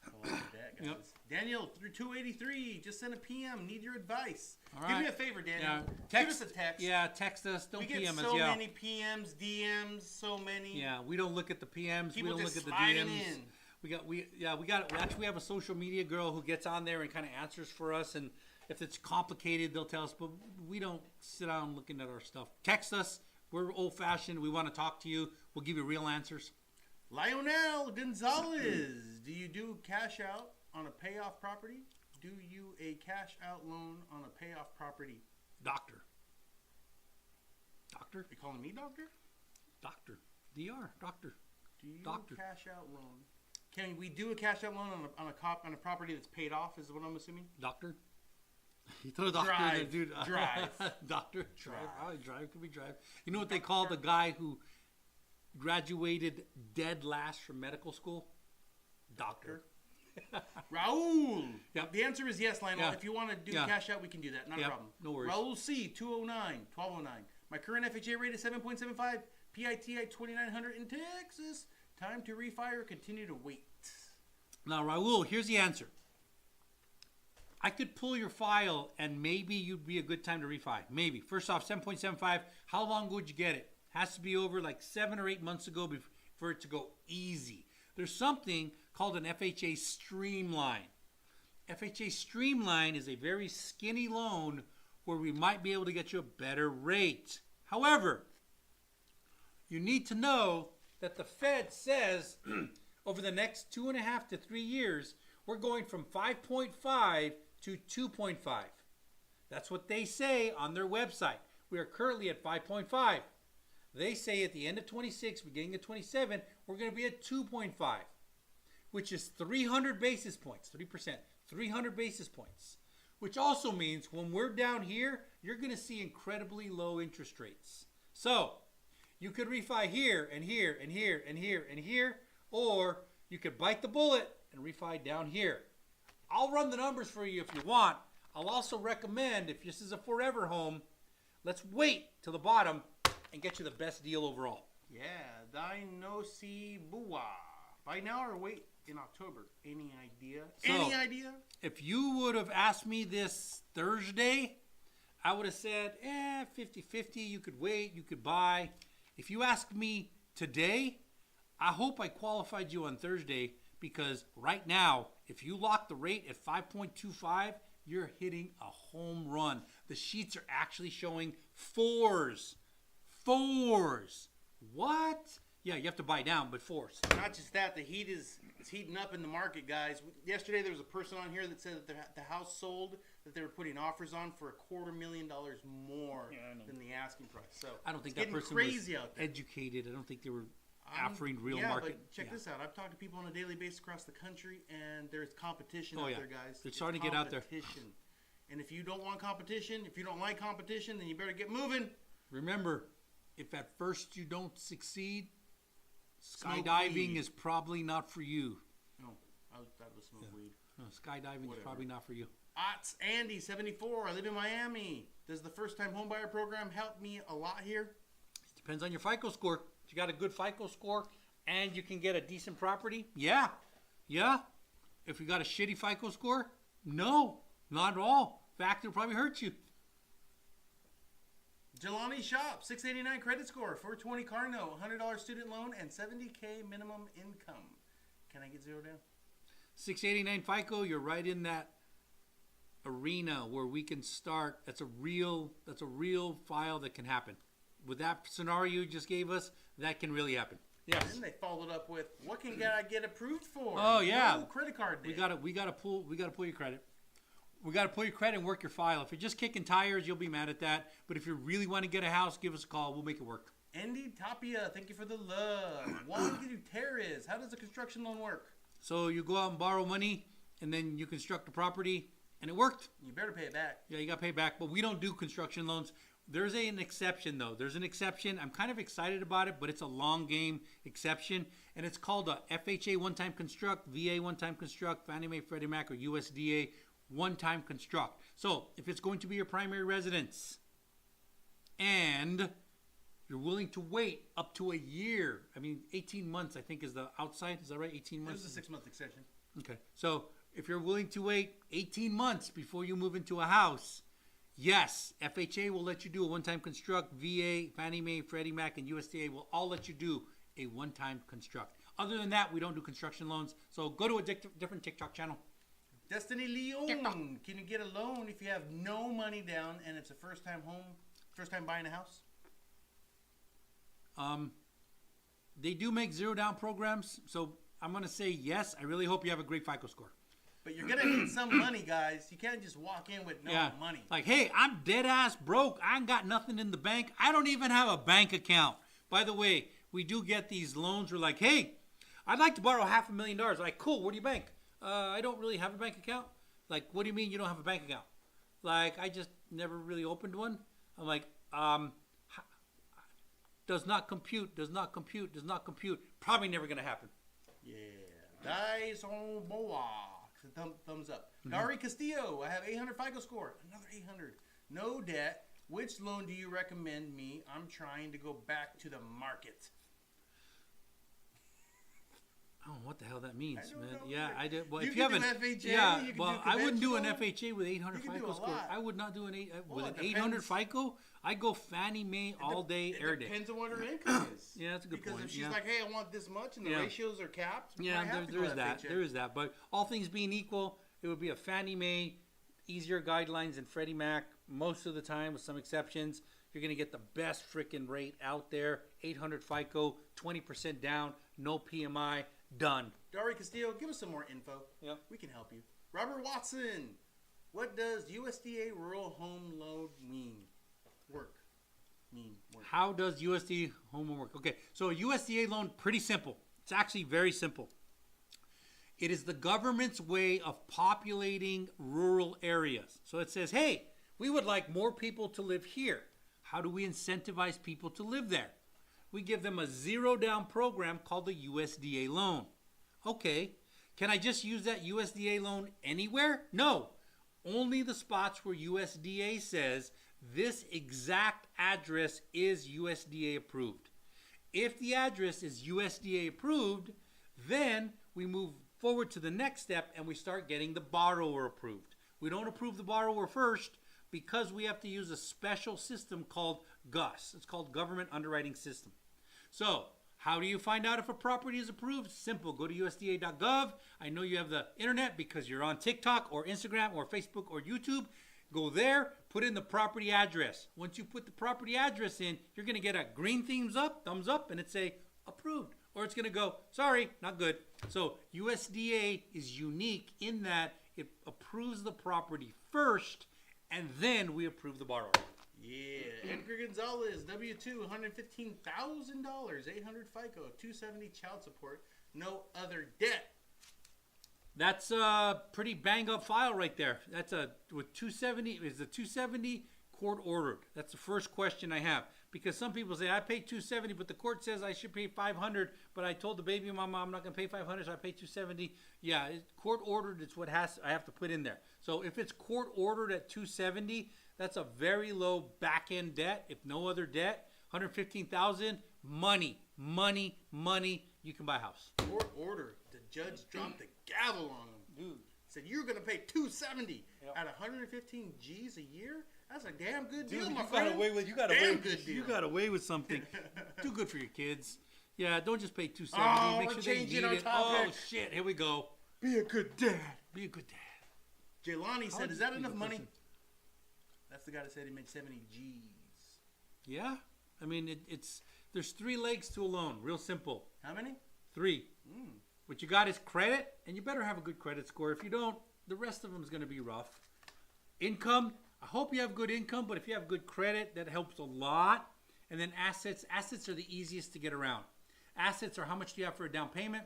I like that, guys. Yep. Daniel through 283 just sent a PM. Need your advice. All right. Do me a favor, Daniel. Yeah. Give us a text. Yeah, text us. Don't we get PM us. so Yeah. many PMs, DMs, so many. Yeah, we don't look at the PMs. People we don't just look at the sliding DMs. in. We have a social media girl who gets on there and kind of answers for us, and if it's complicated, they'll tell us, but we don't sit down looking at our stuff. Text us. We're old fashioned. We want to talk to you. We'll give you real answers. Lionel Gonzalez, do you do cash out on a payoff property? Do you a cash out loan on a payoff property? Doctor. You calling me doctor? Doctor. Doctor. Do you Doctor. cash out loan? Can we do a cash out loan on a property that's paid off? Is what I'm assuming. Doctor. You throw doctor in there, dude. Drive. Doctor. Drive. Drive could be drive. You know what they call the guy who graduated dead last from medical school? Doctor. Raul. Yep. The answer is yes, Lionel. Yeah. If you want to do Yeah. cash out, we can do that. Not a problem. No worries. Raul C. 209, 1209. My current FHA rate is 7.75. PIT at 2,900 in Texas. Time to refi or continue to wait? Now, Raul, here's the answer. I could pull your file and maybe you'd be a good time to refi. Maybe. First off, 7.75. How long would you get it? Has to be over like 7 or 8 months ago for it to go easy. There's something called an FHA Streamline. FHA Streamline is a very skinny loan where we might be able to get you a better rate. However, you need to know that the Fed says over the next 2.5 to 3 years, we're going from 5.5 to 2.5. That's what they say on their website. We are currently at 5.5. They say at the end of 26, beginning of 27, we're going to be at 2.5, which is 300 basis points, 3%, 300 basis points, which also means when we're down here, you're going to see incredibly low interest rates. So you could refi here and here and here and here and here, or you could bite the bullet and refi down here. I'll run the numbers for you if you want. I'll also recommend, if this is a forever home, let's wait till the bottom and get you the best deal overall. Yeah, Dinosi Bua. Buy now or wait in October? Any idea? Any idea? If you would have asked me this Thursday, I would have said, 50-50. You could wait, you could buy. If you ask me today, I hope I qualified you on Thursday, because right now, if you lock the rate at 5.25, you're hitting a home run. The sheets are actually showing 4s. 4s. What? Yeah, you have to buy down, but 4s. Not just that, the heat is heating up in the market, guys. Yesterday there was a person on here that said that the house sold that they were putting offers on for $250,000 more than the asking price. So I don't think it's that person crazy was out there. educated. I don't think they were offering real market. But check this out. I've talked to people on a daily basis across the country, and there's competition out there, guys. They're starting to get out there. Competition. And if you don't want competition, if you don't like competition, then you better get moving. Remember, if at first you don't succeed, Smoke skydiving weed. is probably not for you. No, that was smoke weed. No, skydiving is probably not for you. Otts Andy 74. I live in Miami. Does the first time homebuyer program help me a lot here? Depends on your FICO score. If you got a good FICO score and you can get a decent property, yeah. If you got a shitty FICO score, no, not at all. In fact, it'll probably hurt you. Jelani Shop, 689 credit score, 420 car note, $100 student loan, and $70K minimum income. Can I get zero down? 689 FICO, you're right in that arena where we can start. That's a real file that can happen. With that scenario you just gave us, that can really happen. Yes. And then they followed up with, what can I get approved for? Oh yeah. No credit card debt. We gotta pull your credit. we got to pull your credit and work your file. If you're just kicking tires, you'll be mad at that. But if you really want to get a house, give us a call. We'll make it work. Andy Tapia, thank you for the love. Juan Gutierrez, how does a construction loan work? So you go out and borrow money, and then you construct the property, and it worked. You better pay it back. Yeah, you got to pay back. But we don't do construction loans. There's an exception, though. There's an exception. I'm kind of excited about it, but it's a long game exception. And it's called a FHA one-time construct, VA one-time construct, Fannie Mae, Freddie Mac, or USDA one-time construct. So if it's going to be your primary residence and you're willing to wait up to a year, 18 months I think is the outside. Is that right? 18 months? It was a 6-month extension. Okay. So if you're willing to wait 18 months before you move into a house, yes, FHA will let you do a one-time construct. VA, Fannie Mae, Freddie Mac, and USDA will all let you do a one-time construct. Other than that, we don't do construction loans. So go to a different TikTok channel. Destiny Leon, can you get a loan if you have no money down and it's a first time buying a house? They do make zero down programs, so I'm going to say yes. I really hope you have a great FICO score. But you're going to need some money, guys. You can't just walk in with no money. Like, hey, I'm dead ass broke. I ain't got nothing in the bank. I don't even have a bank account. By the way, we do get these loans. We're like, hey, I'd like to borrow $500,000. Like, cool, where do you bank? I don't really have a bank account. Like, what do you mean you don't have a bank account? Like, I just never really opened one. I'm like, does not compute. Probably never going to happen. Yeah. Guys on Boa. Thumbs up. Dari Castillo, I have 800 FICO score. Another 800. No debt. Which loan do you recommend me? I'm trying to go back to the market. I don't know what the hell that means, man. Know. Yeah, I did. Well, you if you have do an FHA, yeah, you can well, do I wouldn't do an conventional. FHA with 800 You can do FICO a score. lot. I would not do an with it an 800 depends. FICO. I go Fannie Mae all day, air It day. depends on what her income is. Yeah, that's a good because point. If she's Yeah. like, hey, I want this much, and the ratios are capped, Yeah, I have to there go is that. FHA. There is that. But all things being equal, it would be a Fannie Mae, easier guidelines than Freddie Mac. Most of the time, with some exceptions, you're going to get the best freaking rate out there. 800 FICO, 20% down, no PMI, done. Dari Castillo, give us some more info. Yeah. We can help you. Robert Watson, what does USDA Rural Home Loan mean? Work. How does USDA home loan work? Okay, so a USDA loan, pretty simple. It's actually very simple. It is the government's way of populating rural areas. So it says, hey, we would like more people to live here. How do we incentivize people to live there? We give them a zero down program called the USDA loan. Okay, can I just use that USDA loan anywhere? No, only the spots where USDA says this exact address is USDA approved. If the address is USDA approved, then we move forward to the next step and we start getting the borrower approved. We don't approve the borrower first because we have to use a special system called GUS. It's called Government Underwriting System. So, how do you find out if a property is approved? Simple. Go to USDA.gov. I know you have the internet because you're on TikTok or Instagram or Facebook or YouTube. Go there, put in the property address. Once you put the property address in, you're going to get a green thumbs up, and it say approved. Or it's going to go, sorry, not good. So USDA is unique in that it approves the property first, and then we approve the borrower. Yeah. Edgar Gonzalez, W-2, $115,000, 800 FICO, 270 child support, no other debt. That's a pretty bang up file right there. That's with 270, is the 270 court ordered? That's the first question I have. Because some people say, I paid 270, but the court says I should pay 500, but I told the baby mama I'm not going to pay 500, so I paid 270. Yeah, court ordered, it's what I have to put in there. So if it's court ordered at 270, that's a very low back end debt. If no other debt, 115,000, money, you can buy a house. Court order. The judge dropped the gavel on him. Dude. Said you're going to pay 270 at 115 G's a year? That's a damn good deal, my friend. You got away with something. Do good for your kids. Yeah, don't just pay 270. Make sure they need it. Oh shit, here we go. Be a good dad. Be a good dad. Jelani said, is that enough money? That's the guy that said he made 70 G's. Yeah, I mean there's 3 legs to a loan. Real simple. How many? 3. What you got is credit, and you better have a good credit score. If you don't, the rest of them is going to be rough. income, I hope you have good income, but if you have good credit, that helps a lot. And then assets. Assets are the easiest to get around. Assets are how much do you have for a down payment.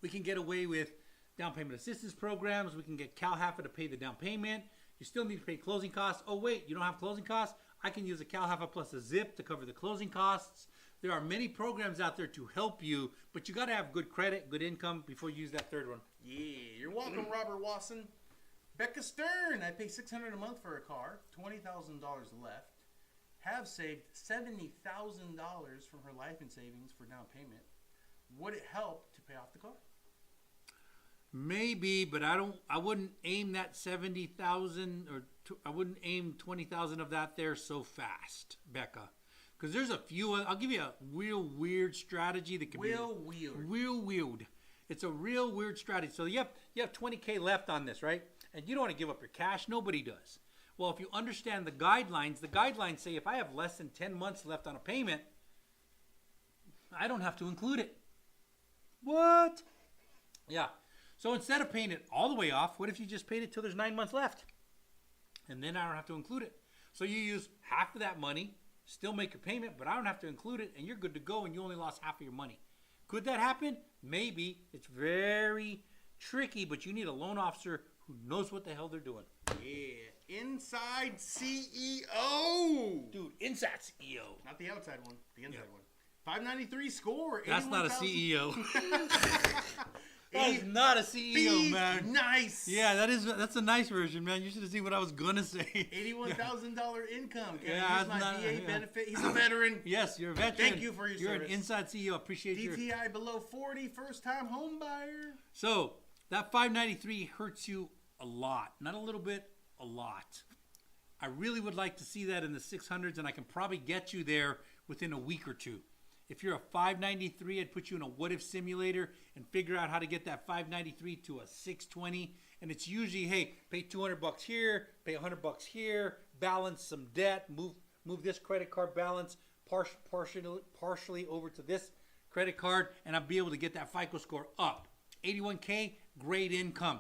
We can get away with down payment assistance programs. We can get CalHAFA to pay the down payment. You still need to pay closing costs. Oh, wait, you don't have closing costs? I can use a CalHAFA plus a ZIP to cover the closing costs. There are many programs out there to help you, but you got to have good credit, good income before you use that third one. Yeah, you're welcome, Robert Wasson. Becca Stern, I pay $600 a month for a car, $20,000 left. Have saved $70,000 from her life and savings for down payment. Would it help to pay off the car? Maybe, but I wouldn't aim that 70,000 or I wouldn't aim 20,000 of that there so fast, Becca. Because there's a few. I'll give you a real weird strategy that can Real weird. It's a real weird strategy. So you have 20K left on this, right? And you don't want to give up your cash. Nobody does. Well, if you understand the guidelines say if I have less than 10 months left on a payment, I don't have to include it. What? Yeah. So instead of paying it all the way off, what if you just paid it till there's 9 months left? And then I don't have to include it. So you use half of that money, still make your payment, but I don't have to include it, and you're good to go, and you only lost half of your money. Could that happen? Maybe. It's very tricky, but you need a loan officer who knows what the hell they're doing. Yeah. Inside CEO. Dude, inside CEO. Not the outside one, the inside one. 593 score. That's not a CEO. That is 80 not a CEO, man. Nice. Yeah, that's a nice version, man. You should have seen what I was gonna say. $81,000 income. Can Yeah, I use my not- VA yeah. benefit? He's a veteran. Yes, you're a veteran. Thank you for your You're service. an inside CEO. Appreciate your. DTI below 40, first time home buyer. So that 593 hurts you a lot, not a little bit, a lot. I really would like to see that in the 600s, and I can probably get you there within a week or two. If you're a 593, I'd put you in a what if simulator and figure out how to get that 593 to a 620. And it's usually, hey, pay $200 here, pay $100 here, balance some debt, move this credit card balance partially over to this credit card, and I'll be able to get that FICO score up. 81K, great income.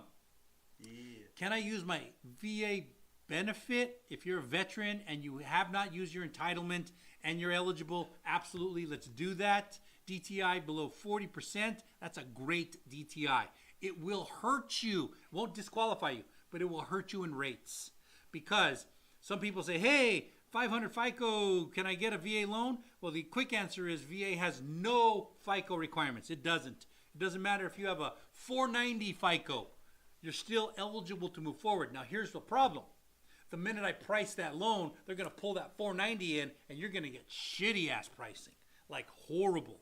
Yeah. Can I use my VA benefit if you're a veteran and you have not used your entitlement and you're eligible? Absolutely, let's do that. DTI below 40%, that's a great DTI. It will hurt you, won't disqualify you, but it will hurt you in rates. Because some people say, hey, 500 FICO, can I get a VA loan? Well, the quick answer is VA has no FICO requirements. It doesn't. It doesn't matter if you have a 490 FICO. You're still eligible to move forward. Now, here's the problem. The minute I price that loan, they're going to pull that 490 in, and you're going to get shitty-ass pricing. Like horrible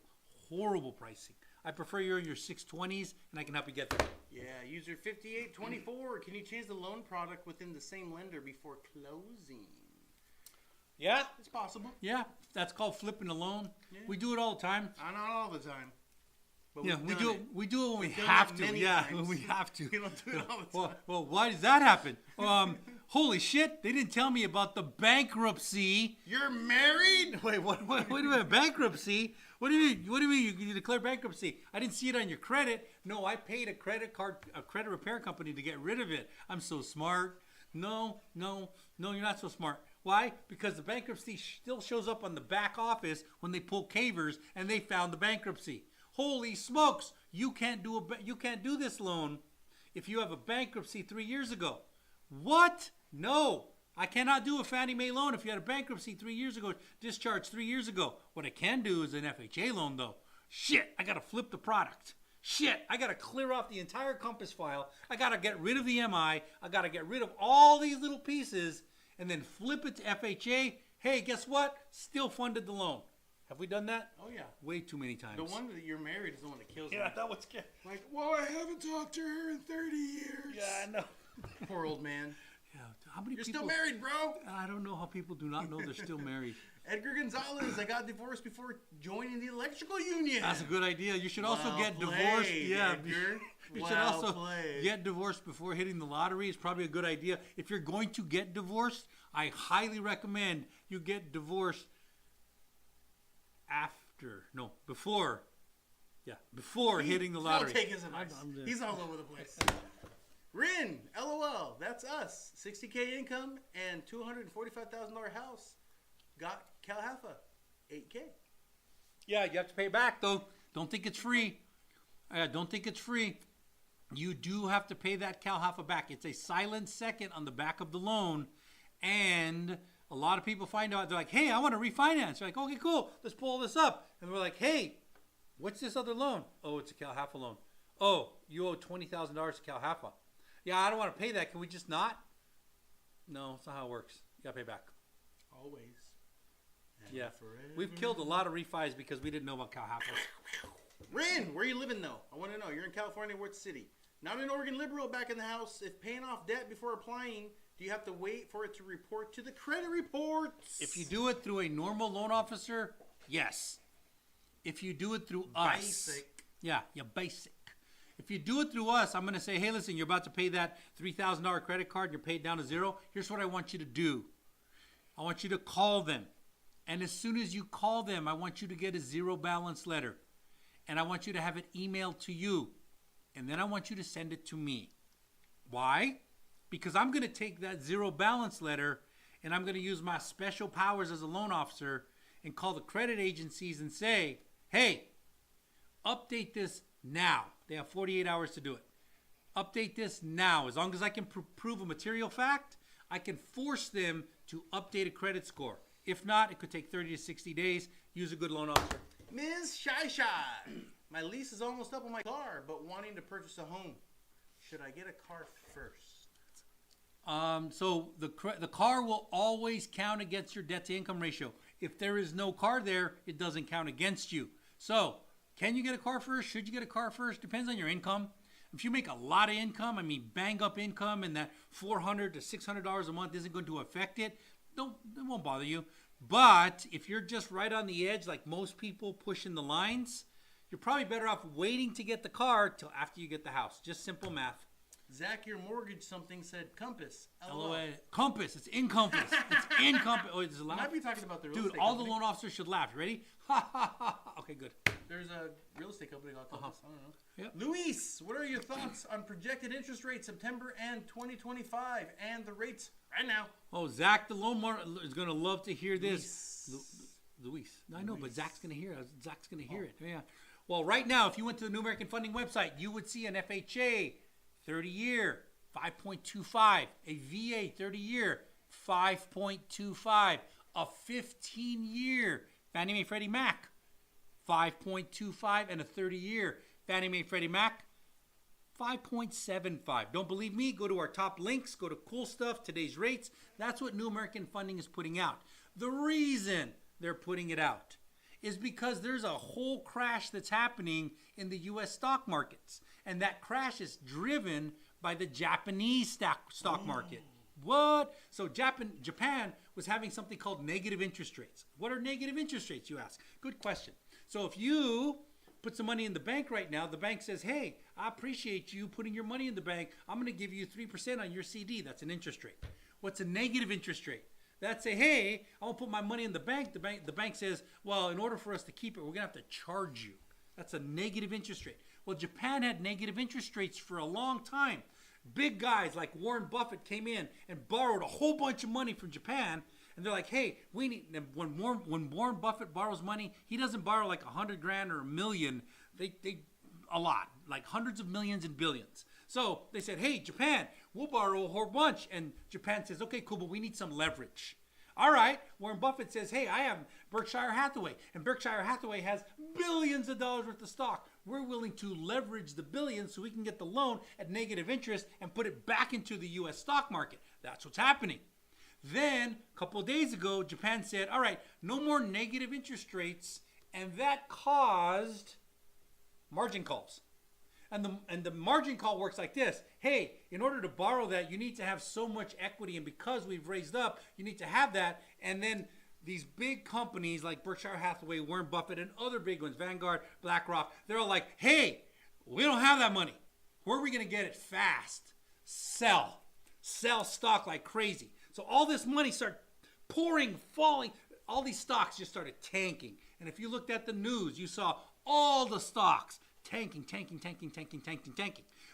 pricing. I prefer you're in your 620s, and I can help you get there. Yeah, user 5824. Can you change the loan product within the same lender before closing? Yeah? It's possible. Yeah, that's called flipping a loan. Yeah. We do it all the time. Not all the time. But Yeah, we've we done do it when we done have it to. many Yeah, times. when we have to. We don't do it all the time. Well, why does that happen? Holy shit! They didn't tell me about the bankruptcy. You're married? Wait, what do you mean bankruptcy? What do you mean? What do you mean you declare bankruptcy? I didn't see it on your credit. No, I paid a credit repair company to get rid of it. I'm so smart. No, you're not so smart. Why? Because the bankruptcy still shows up on the back office when they pull cavers and they found the bankruptcy. Holy smokes! You can't do this loan if you have a bankruptcy 3 years ago. What? No, I cannot do a Fannie Mae loan if you had a bankruptcy 3 years ago, discharged 3 years ago. What I can do is an FHA loan though. Shit, I gotta flip the product. Shit, I gotta clear off the entire Compass file. I gotta get rid of the MI. I gotta get rid of all these little pieces and then flip it to FHA. Hey, guess what? Still funded the loan. Have we done that? Oh, yeah. Way too many times. The one that you're married is the one that kills me. that was good. Like, well, I haven't talked to her in 30 years. Yeah, I know. Poor old man. Yeah, how many You're people? still married, bro. I don't know how people do not know they're still married. Edgar Gonzalez, I got divorced before joining the electrical union. That's a good idea. You should also Well get played, divorced. Yeah, Edgar. you should Well also played. get divorced before hitting the lottery. It's probably a good idea. If you're going to get divorced, I highly recommend you get divorced before hitting the lottery. I'll take his advice. He's all over the place. Rin, LOL, that's us. 60K income and $245,000 house. Got Calhafa, 8K. Yeah, you have to pay back though. Don't think it's free. Don't think it's free. You do have to pay that Calhafa back. It's a silent second on the back of the loan. And a lot of people find out, they're like, hey, I want to refinance. They're like, okay, cool. Let's pull this up. And we're like, hey, what's this other loan? Oh, it's a Calhafa loan. Oh, you owe $20,000 to Calhafa. Yeah, I don't want to pay that. Can we just not? No, that's not how it works. You got to pay back. Always. And Yeah. forever. We've killed a lot of refis because we didn't know about Calhafa. Rin, where you living though? I want to know. You're in California, what city? Not an Oregon liberal back in the house. If paying off debt before applying, do you have to wait for it to report to the credit reports? If you do it through a normal loan officer, yes. If you do it through us. Basic. Yeah, basic. If you do it through us, I'm going to say, hey, listen, you're about to pay that $3,000 credit card. You're paid down to zero. Here's what I want you to do. I want you to call them. And as soon as you call them, I want you to get a zero balance letter. And I want you to have it emailed to you. And then I want you to send it to me. Why? Because I'm going to take that zero balance letter and I'm going to use my special powers as a loan officer and call the credit agencies and say, hey, update this now. They have 48 hours to do it. Update this now. As long as I can prove a material fact, I can force them to update a credit score. If not, it could take 30 to 60 days. Use a good loan officer. Ms. Shy Shy, my lease is almost up on my car, but wanting to purchase a home. Should I get a car first? So the car will always count against your debt to income ratio. If there is no car there, it doesn't count against you. So can you get a car first? Should you get a car first? Depends on your income. If you make a lot of income, I mean bang up income, and that $400 to $600 a month isn't going to affect it, it won't bother you. But if you're just right on the edge, like most people pushing the lines, you're probably better off waiting to get the car till after you get the house. Just simple math. Zach, your mortgage something said Compass. LOL. Compass. It's in Compass. It's in Compass. Oh, it's You laugh. might be talking about the real Dude, estate all the company. loan officers should laugh. Ready? Ha ha ha. Okay, good. There's a real estate company called Compass. I don't know. Yep. Luis, what are your thoughts on projected interest rates September and 2025 and the rates right now? Oh, Zach, the loan is going to love to hear this. Luis. I know, but Zach's going to hear it. Zach's going to hear it. Yeah. Well, right now, if you went to the New American Funding website, you would see an FHA 30-year, 5.25, a VA 30-year, 5.25, a 15-year Fannie Mae Freddie Mac, 5.25, and a 30-year Fannie Mae Freddie Mac, 5.75. Don't believe me? Go to our top links. Go to Cool Stuff, Today's Rates. That's what New American Funding is putting out. The reason they're putting it out is because there's a whole crash that's happening in the U.S. stock markets. And that crash is driven by the Japanese stock market. What? So Japan was having something called negative interest rates. What are negative interest rates, you ask? Good question. So if you put some money in the bank right now, the bank says, hey, I appreciate you putting your money in the bank. I'm going to give you 3% on your CD. That's an interest rate. What's a negative interest rate? That's say, hey, I want to put my money in the bank. The bank says, well, in order for us to keep it, we're going to have to charge you. That's a negative interest rate. Well, Japan had negative interest rates for a long time. Big guys like Warren Buffett came in and borrowed a whole bunch of money from Japan. And they're like, hey, we need, when Warren Buffett borrows money, he doesn't borrow like $100,000 or $1 million. They a lot, like hundreds of millions and billions. So they said, hey, Japan, we'll borrow a whole bunch. And Japan says, okay, cool, but we need some leverage. All right, Warren Buffett says, hey, I have Berkshire Hathaway. And Berkshire Hathaway has billions of dollars worth of stock. We're willing to leverage the billions so we can get the loan at negative interest and put it back into the U.S. stock market. That's what's happening. Then, a couple of days ago, Japan said, all right, no more negative interest rates. And that caused margin calls. And the margin call works like this. Hey, in order to borrow that, you need to have so much equity. And because we've raised up, you need to have that. And then these big companies like Berkshire Hathaway, Warren Buffett, and other big ones, Vanguard, BlackRock, they're all like, hey, we don't have that money. Where are we going to get it fast? Sell. Sell stock like crazy. So all this money started pouring, falling. All these stocks just started tanking. And if you looked at the news, you saw all the stocks tanking.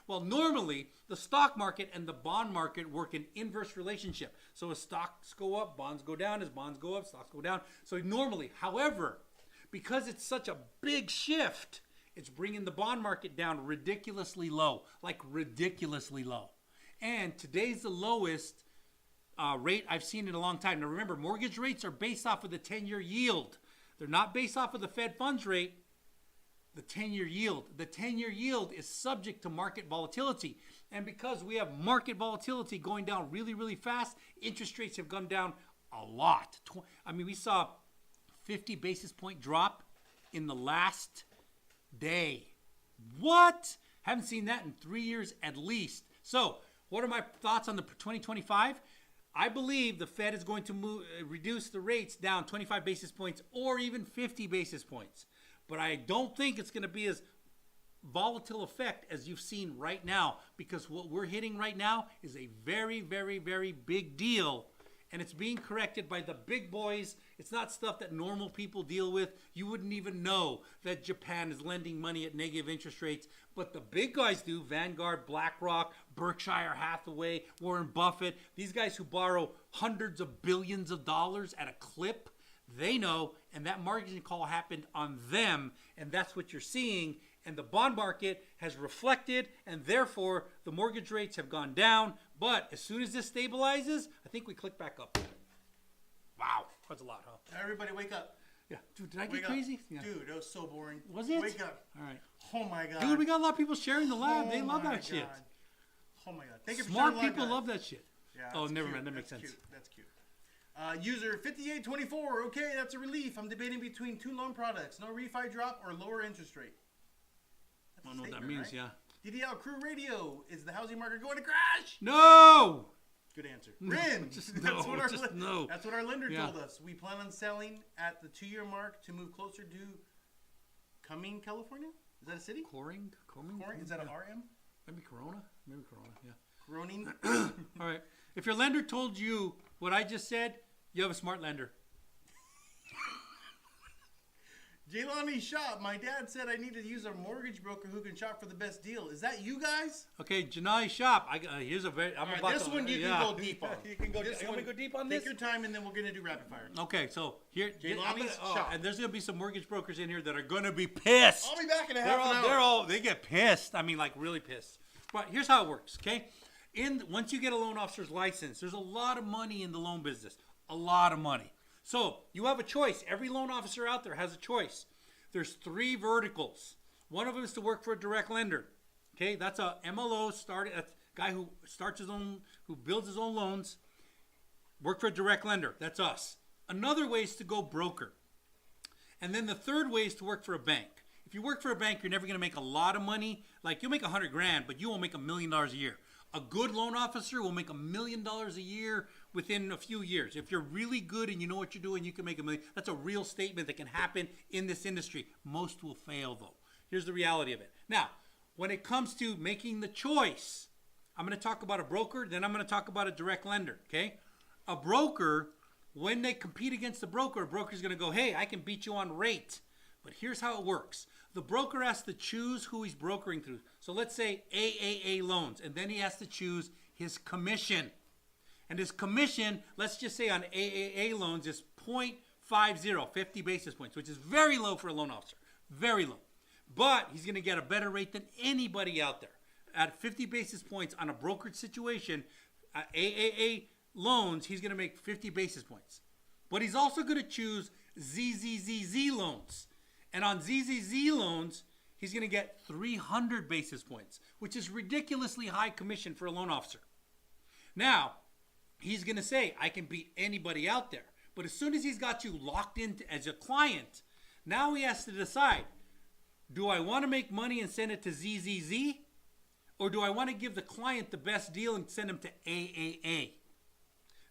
Well, normally the stock market and the bond market work in inverse relationship. So as stocks go up, bonds go down. As bonds go up, stocks go down. So normally, however, because it's such a big shift, it's bringing the bond market down ridiculously low, like ridiculously low. And today's the lowest rate I've seen in a long time. Now remember, mortgage rates are based off of the 10-year yield. They're not based off of the Fed funds rate, the 10-year yield. The 10-year yield is subject to market volatility. And because we have market volatility going down really, really fast, interest rates have gone down a lot. I mean, we saw 50 basis point drop in the last day. What? Haven't seen that in 3 years at least. So what are my thoughts on the 2025? I believe the Fed is going to reduce the rates down 25 basis points or even 50 basis points. But I don't think it's going to be as volatile effect as you've seen right now, because what we're hitting right now is a very, very, very big deal. And it's being corrected by the big boys. It's not stuff that normal people deal with. You wouldn't even know that Japan is lending money at negative interest rates. But the big guys do. Vanguard, BlackRock, Berkshire Hathaway, Warren Buffett. These guys who borrow hundreds of billions of dollars at a clip, they know. And that margin call happened on them. And that's what you're seeing. And the bond market has reflected, and therefore the mortgage rates have gone down. But as soon as this stabilizes, I think we click back up. Wow, that's a lot, huh? Everybody wake up. Yeah, dude, did I Wake get up. crazy? Yeah. Dude, that was so boring. Was it? Wake up. All right. Oh my God. Dude, we got a lot of people sharing the lab. Oh They love my that shit. God. Oh my God. Thank you for Smart sharing the people live, love guys. that shit. Yeah, Oh, that's never cute. mind. That makes That's sense. Cute. That's cute. User 5824. Okay, that's a relief. I'm debating between two loan products. No refi drop or lower interest rate. I don't know what that means, right? yeah. DDL Crew Radio. Is the housing market going to crash? No! Good answer. No, Rin. just That's no, what our just no. That's what our lender Yeah. told us. We plan on selling at the 2-year mark to move closer to Cumming, California. Is that a city? Coring? Is that an Yeah. RM? Maybe Corona? Maybe Corona, yeah. Groaning. All right. If your lender told you what I just said, you have a smart lender. Jaylani Shop. My dad said I need to use a mortgage broker who can shop for the best deal. Is that you guys? Okay, Janai Shop. Here's a very. I'm All right, about this to, one you yeah. can go deep on. You can go. This You want me one- to go deep on Take this? your time, and then we're gonna do rapid fire. Okay, so here, Jaylani's Shop. and there's gonna be some mortgage brokers in here that are gonna be pissed. I'll be back in a They're half an hour. all they get pissed. I mean, like really pissed. But here's how it works. Okay, once you get a loan officer's license, there's a lot of money in the loan business. A lot of money. So you have a choice. Every loan officer out there has a choice. There's 3 verticals. One of them is to work for a direct lender. Okay, that's a MLO that's a guy who who builds his own loans. Work for a direct lender. That's us. Another way is to go broker. And then the third way is to work for a bank. If you work for a bank, you're never going to make a lot of money. Like you'll make $100,000, but you won't make $1 million a year. A good loan officer will make $1 million a year within a few years. If you're really good and you know what you're doing, you can make $1 million. That's a real statement that can happen in this industry. Most will fail though. Here's the reality of it. Now, when it comes to making the choice, I'm going to talk about a broker, then I'm going to talk about a direct lender, okay? A broker, when they compete against the broker, a broker's going to go, hey, I can beat you on rate. But here's how it works. The broker has to choose who he's brokering through. So let's say AAA loans, and then he has to choose his commission. And his commission, let's just say on AAA loans, is 0.50, 50 basis points, which is very low for a loan officer. Very low. But he's going to get a better rate than anybody out there. At 50 basis points on a brokered situation, AAA loans, he's going to make 50 basis points. But he's also going to choose ZZZZ loans. And on ZZZ loans, he's going to get 300 basis points, which is ridiculously high commission for a loan officer. Now, he's going to say, I can beat anybody out there. But as soon as he's got you locked in as a client, now he has to decide, do I want to make money and send it to ZZZ? Or do I want to give the client the best deal and send him to AAA?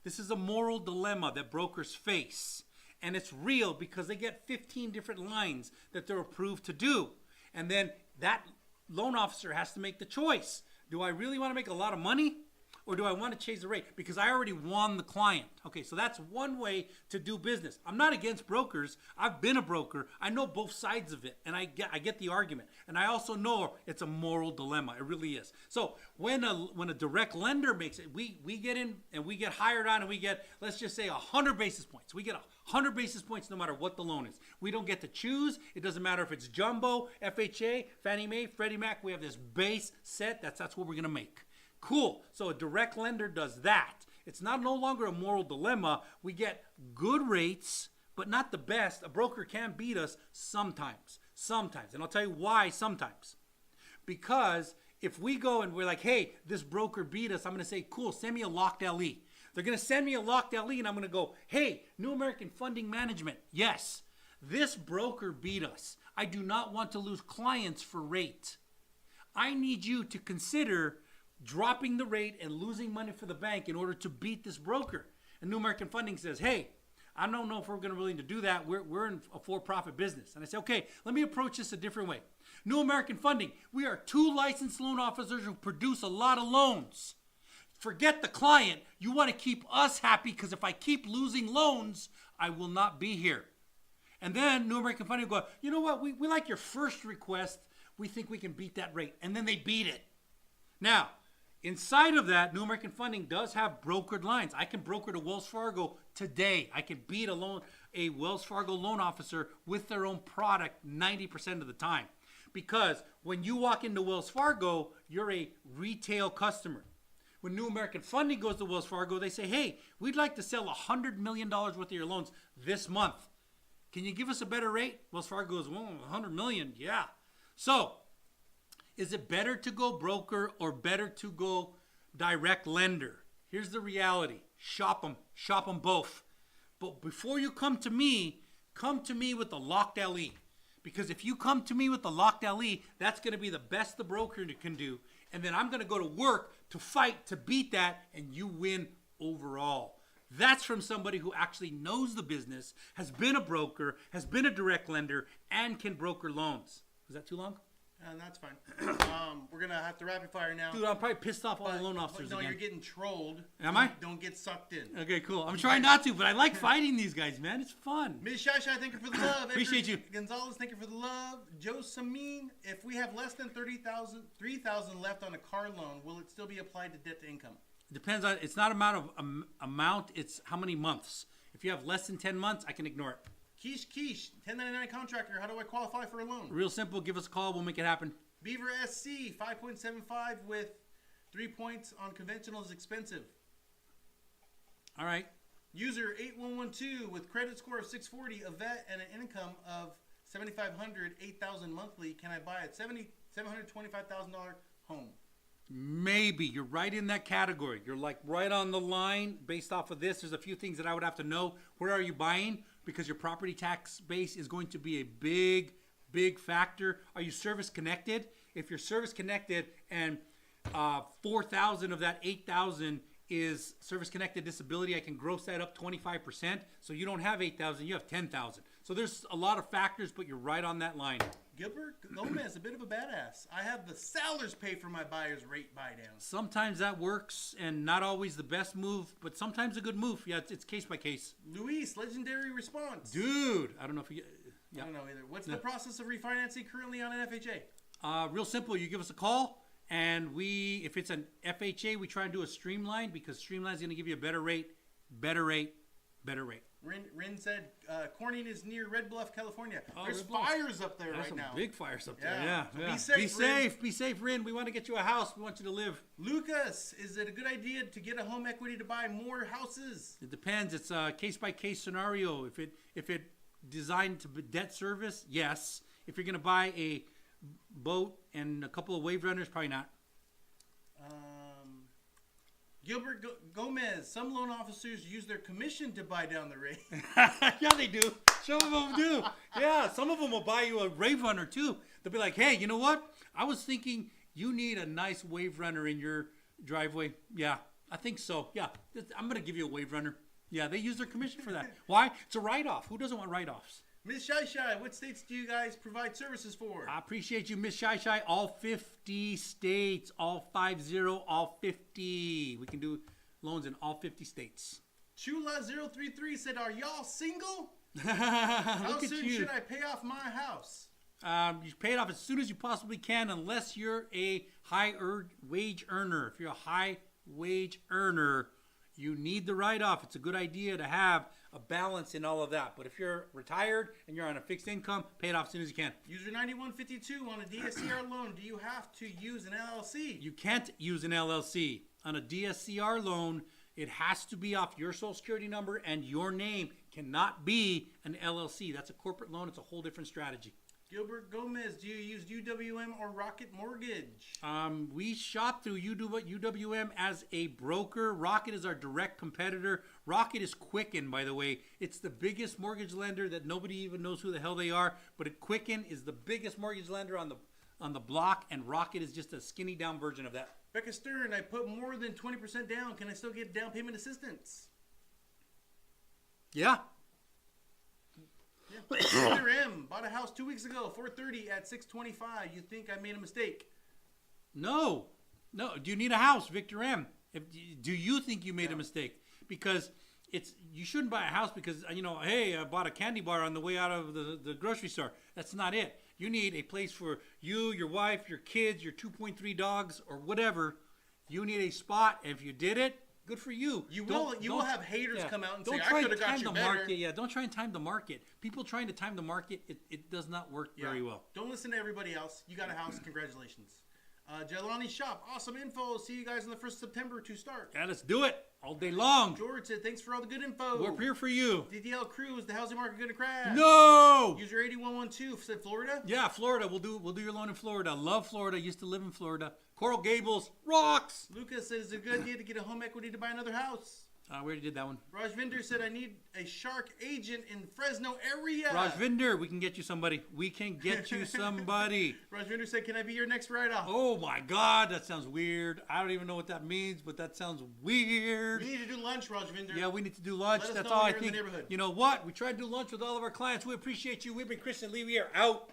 This is a moral dilemma that brokers face. And it's real because they get 15 different lines that they're approved to do. And then that loan officer has to make the choice. Do I really want to make a lot of money? or do I want to change the rate because I already won the client? Okay, so that's one way to do business. I'm not against brokers. I've been a broker. I know both sides of it, and I get the argument. And I also know it's a moral dilemma. It really is. So when a direct lender makes it, we get in and we get hired on and we get, let's just say 100 basis points. We get 100 basis points no matter what the loan is. We don't get to choose. It doesn't matter if it's jumbo, FHA, Fannie Mae, Freddie Mac. We have this base set. That's what we're going to make. Cool. So a direct lender does that. It's no longer a moral dilemma. We get good rates, but not the best. A broker can beat us sometimes. And I'll tell you why sometimes. Because if we go and we're like, hey, this broker beat us, I'm going to say, cool, send me a locked LE. They're going to send me a locked LE and I'm going to go, hey, New American Funding Management, yes, this broker beat us. I do not want to lose clients for rate. I need you to consider dropping the rate and losing money for the bank in order to beat this broker. And New American Funding says, hey, I don't know if we're going to willing to do that. We're in a for-profit business. And I say, okay, let me approach this a different way. New American Funding, we are 2 licensed loan officers who produce a lot of loans. Forget the client. You want to keep us happy because if I keep losing loans, I will not be here. And then New American Funding will go, you know what? We like your first request. We think we can beat that rate. And then they beat it. Now, inside of that, New American Funding does have brokered lines. I can broker to Wells Fargo today. I can beat a Wells Fargo loan officer with their own product 90% of the time. Because when you walk into Wells Fargo, you're a retail customer. When New American Funding goes to Wells Fargo, they say, hey, we'd like to sell $100 million worth of your loans this month. Can you give us a better rate? Wells Fargo goes, well, $100 million, yeah. So, is it better to go broker or better to go direct lender? Here's the reality. Shop them both. But before you come to me with the locked LE. Because if you come to me with the locked LE, that's going to be the best the broker can do. And then I'm going to go to work to fight to beat that, and you win overall. That's from somebody who actually knows the business, has been a broker, has been a direct lender, and can broker loans. Was that too long? That's fine. We're going to have to rapid fire now. Dude, I'm probably pissed off all the loan officers again. No, you're getting trolled. Am I? Don't get sucked in. Okay, cool. I'm trying not to, but I like fighting these guys, man. It's fun. Ms. Shai, thank you for the love. Appreciate you. Gonzalez, thank you for the love. Joe Samin, if we have less than $3,000 left on a car loan, will it still be applied to debt to income? Depends on, it's not amount, it's how many months. If you have less than 10 months, I can ignore it. Keish, 1099 contractor, how do I qualify for a loan? Real simple, give us a call, we'll make it happen. Beaver SC, 5.75 with 3 points on conventional is expensive. All right. User 8112 with credit score of 640, a vet, and an income of $7,500, $8,000 monthly. Can I buy a $725,000 home? Maybe. You're right in that category. You're like right on the line based off of this. There's a few things that I would have to know. Where are you buying? Because your property tax base is going to be a big factor. Are you service connected? If you're service connected and 4,000 of that 8,000 is service connected disability, I can gross that up 25%. So you don't have 8,000, you have 10,000. So there's a lot of factors, but you're right on that line. Gilbert Gomez, a bit of a badass. I have the sellers pay for my buyer's rate buy down. Sometimes that works and not always the best move, but sometimes a good move. Yeah, it's case by case. Luis, legendary response. Dude, I don't know if you... Yeah. I don't know either. What's the process of refinancing currently on an FHA? Real simple. You give us a call, and if it's an FHA, we try and do a streamline because streamline is going to give you a better rate. Rin said, Corning is near Red Bluff, California. There's Red Bluff. fires up there There's right now. Big fires up there. Yeah. So be safe, Be safe, Rin. We want to get you a house. We want you to live. Lucas, is it a good idea to get a home equity to buy more houses? It depends. It's a case by case scenario. If it designed to be debt service, yes. If you're going to buy a boat and a couple of wave runners, probably not. Gilbert Gomez, some loan officers use their commission to buy down the rate. Yeah, they do. Some of them do. Yeah, some of them will buy you a wave runner too. They'll be like, hey, you know what? I was thinking you need a nice wave runner in your driveway. Yeah, I think so. Yeah, I'm going to give you a wave runner. Yeah, they use their commission for that. Why? It's a write-off. Who doesn't want write-offs? Miss Shy Shy, what states do you guys provide services for? I appreciate you, Miss Shy Shy. All 50 states, all 50, all 50. We can do loans in all 50 states. Chula033 said, are y'all single? Look How at soon you. should I pay off my house? You pay it off as soon as you possibly can, unless you're a wage earner. If you're a high wage earner, you need the write-off. It's a good idea to have a balance in all of that. But if you're retired and you're on a fixed income, pay it off as soon as you can. User 9152 on a DSCR loan, do you have to use an LLC? You can't use an LLC. On a DSCR loan, it has to be off your social security number and your name. Cannot be an LLC. That's a corporate loan. It's a whole different strategy. Gilbert Gomez, do you use UWM or Rocket Mortgage? We shop through UWM as a broker. Rocket is our direct competitor. Rocket is Quicken, by the way. It's the biggest mortgage lender that nobody even knows who the hell they are. But Quicken is the biggest mortgage lender on the block, and Rocket is just a skinny down version of that. Becca Stern, I put more than 20% down. Can I still get down payment assistance? Yeah. Mr. M bought a house 2 weeks ago, 430 at 625. You think I made a mistake? No. Do you need a house, Victor M? Do you think you made a mistake? Because you shouldn't buy a house because, hey, I bought a candy bar on the way out of the grocery store. That's not it. You need a place for you, your wife, your kids, your 2.3 dogs, or whatever. You need a spot. And if you did it, good for you. You will have haters come out and say, I could have got you better. Market. Yeah, don't try and time the market. People trying to time the market, it does not work very well. Don't listen to everybody else. You got a house. Congratulations. Jelani Shop, awesome info. See you guys on the 1st of September to start. Yeah, let's do it all day long. George said, thanks for all the good info. We're here for you. DDL Cruz, the housing market going to crash? No! User 8112 said Florida? Yeah, Florida. We'll do your loan in Florida. Love Florida. Used to live in Florida. Coral Gables rocks. Lucas says, it's a good idea to get a home equity to buy another house. We already did that one. Raj Vinder said, I need a shark agent in Fresno area. Raj Vinder, we can get you somebody. We can get you somebody. Raj Vinder said, can I be your next write-off? Oh my God, that sounds weird. I don't even know what that means, but that sounds weird. We need to do lunch, Raj Vinder. Yeah, we need to do lunch. Let us That's know all when I you're in think. the neighborhood. You know what? We try to do lunch with all of our clients. We appreciate you. We've been Chris and Levy here out.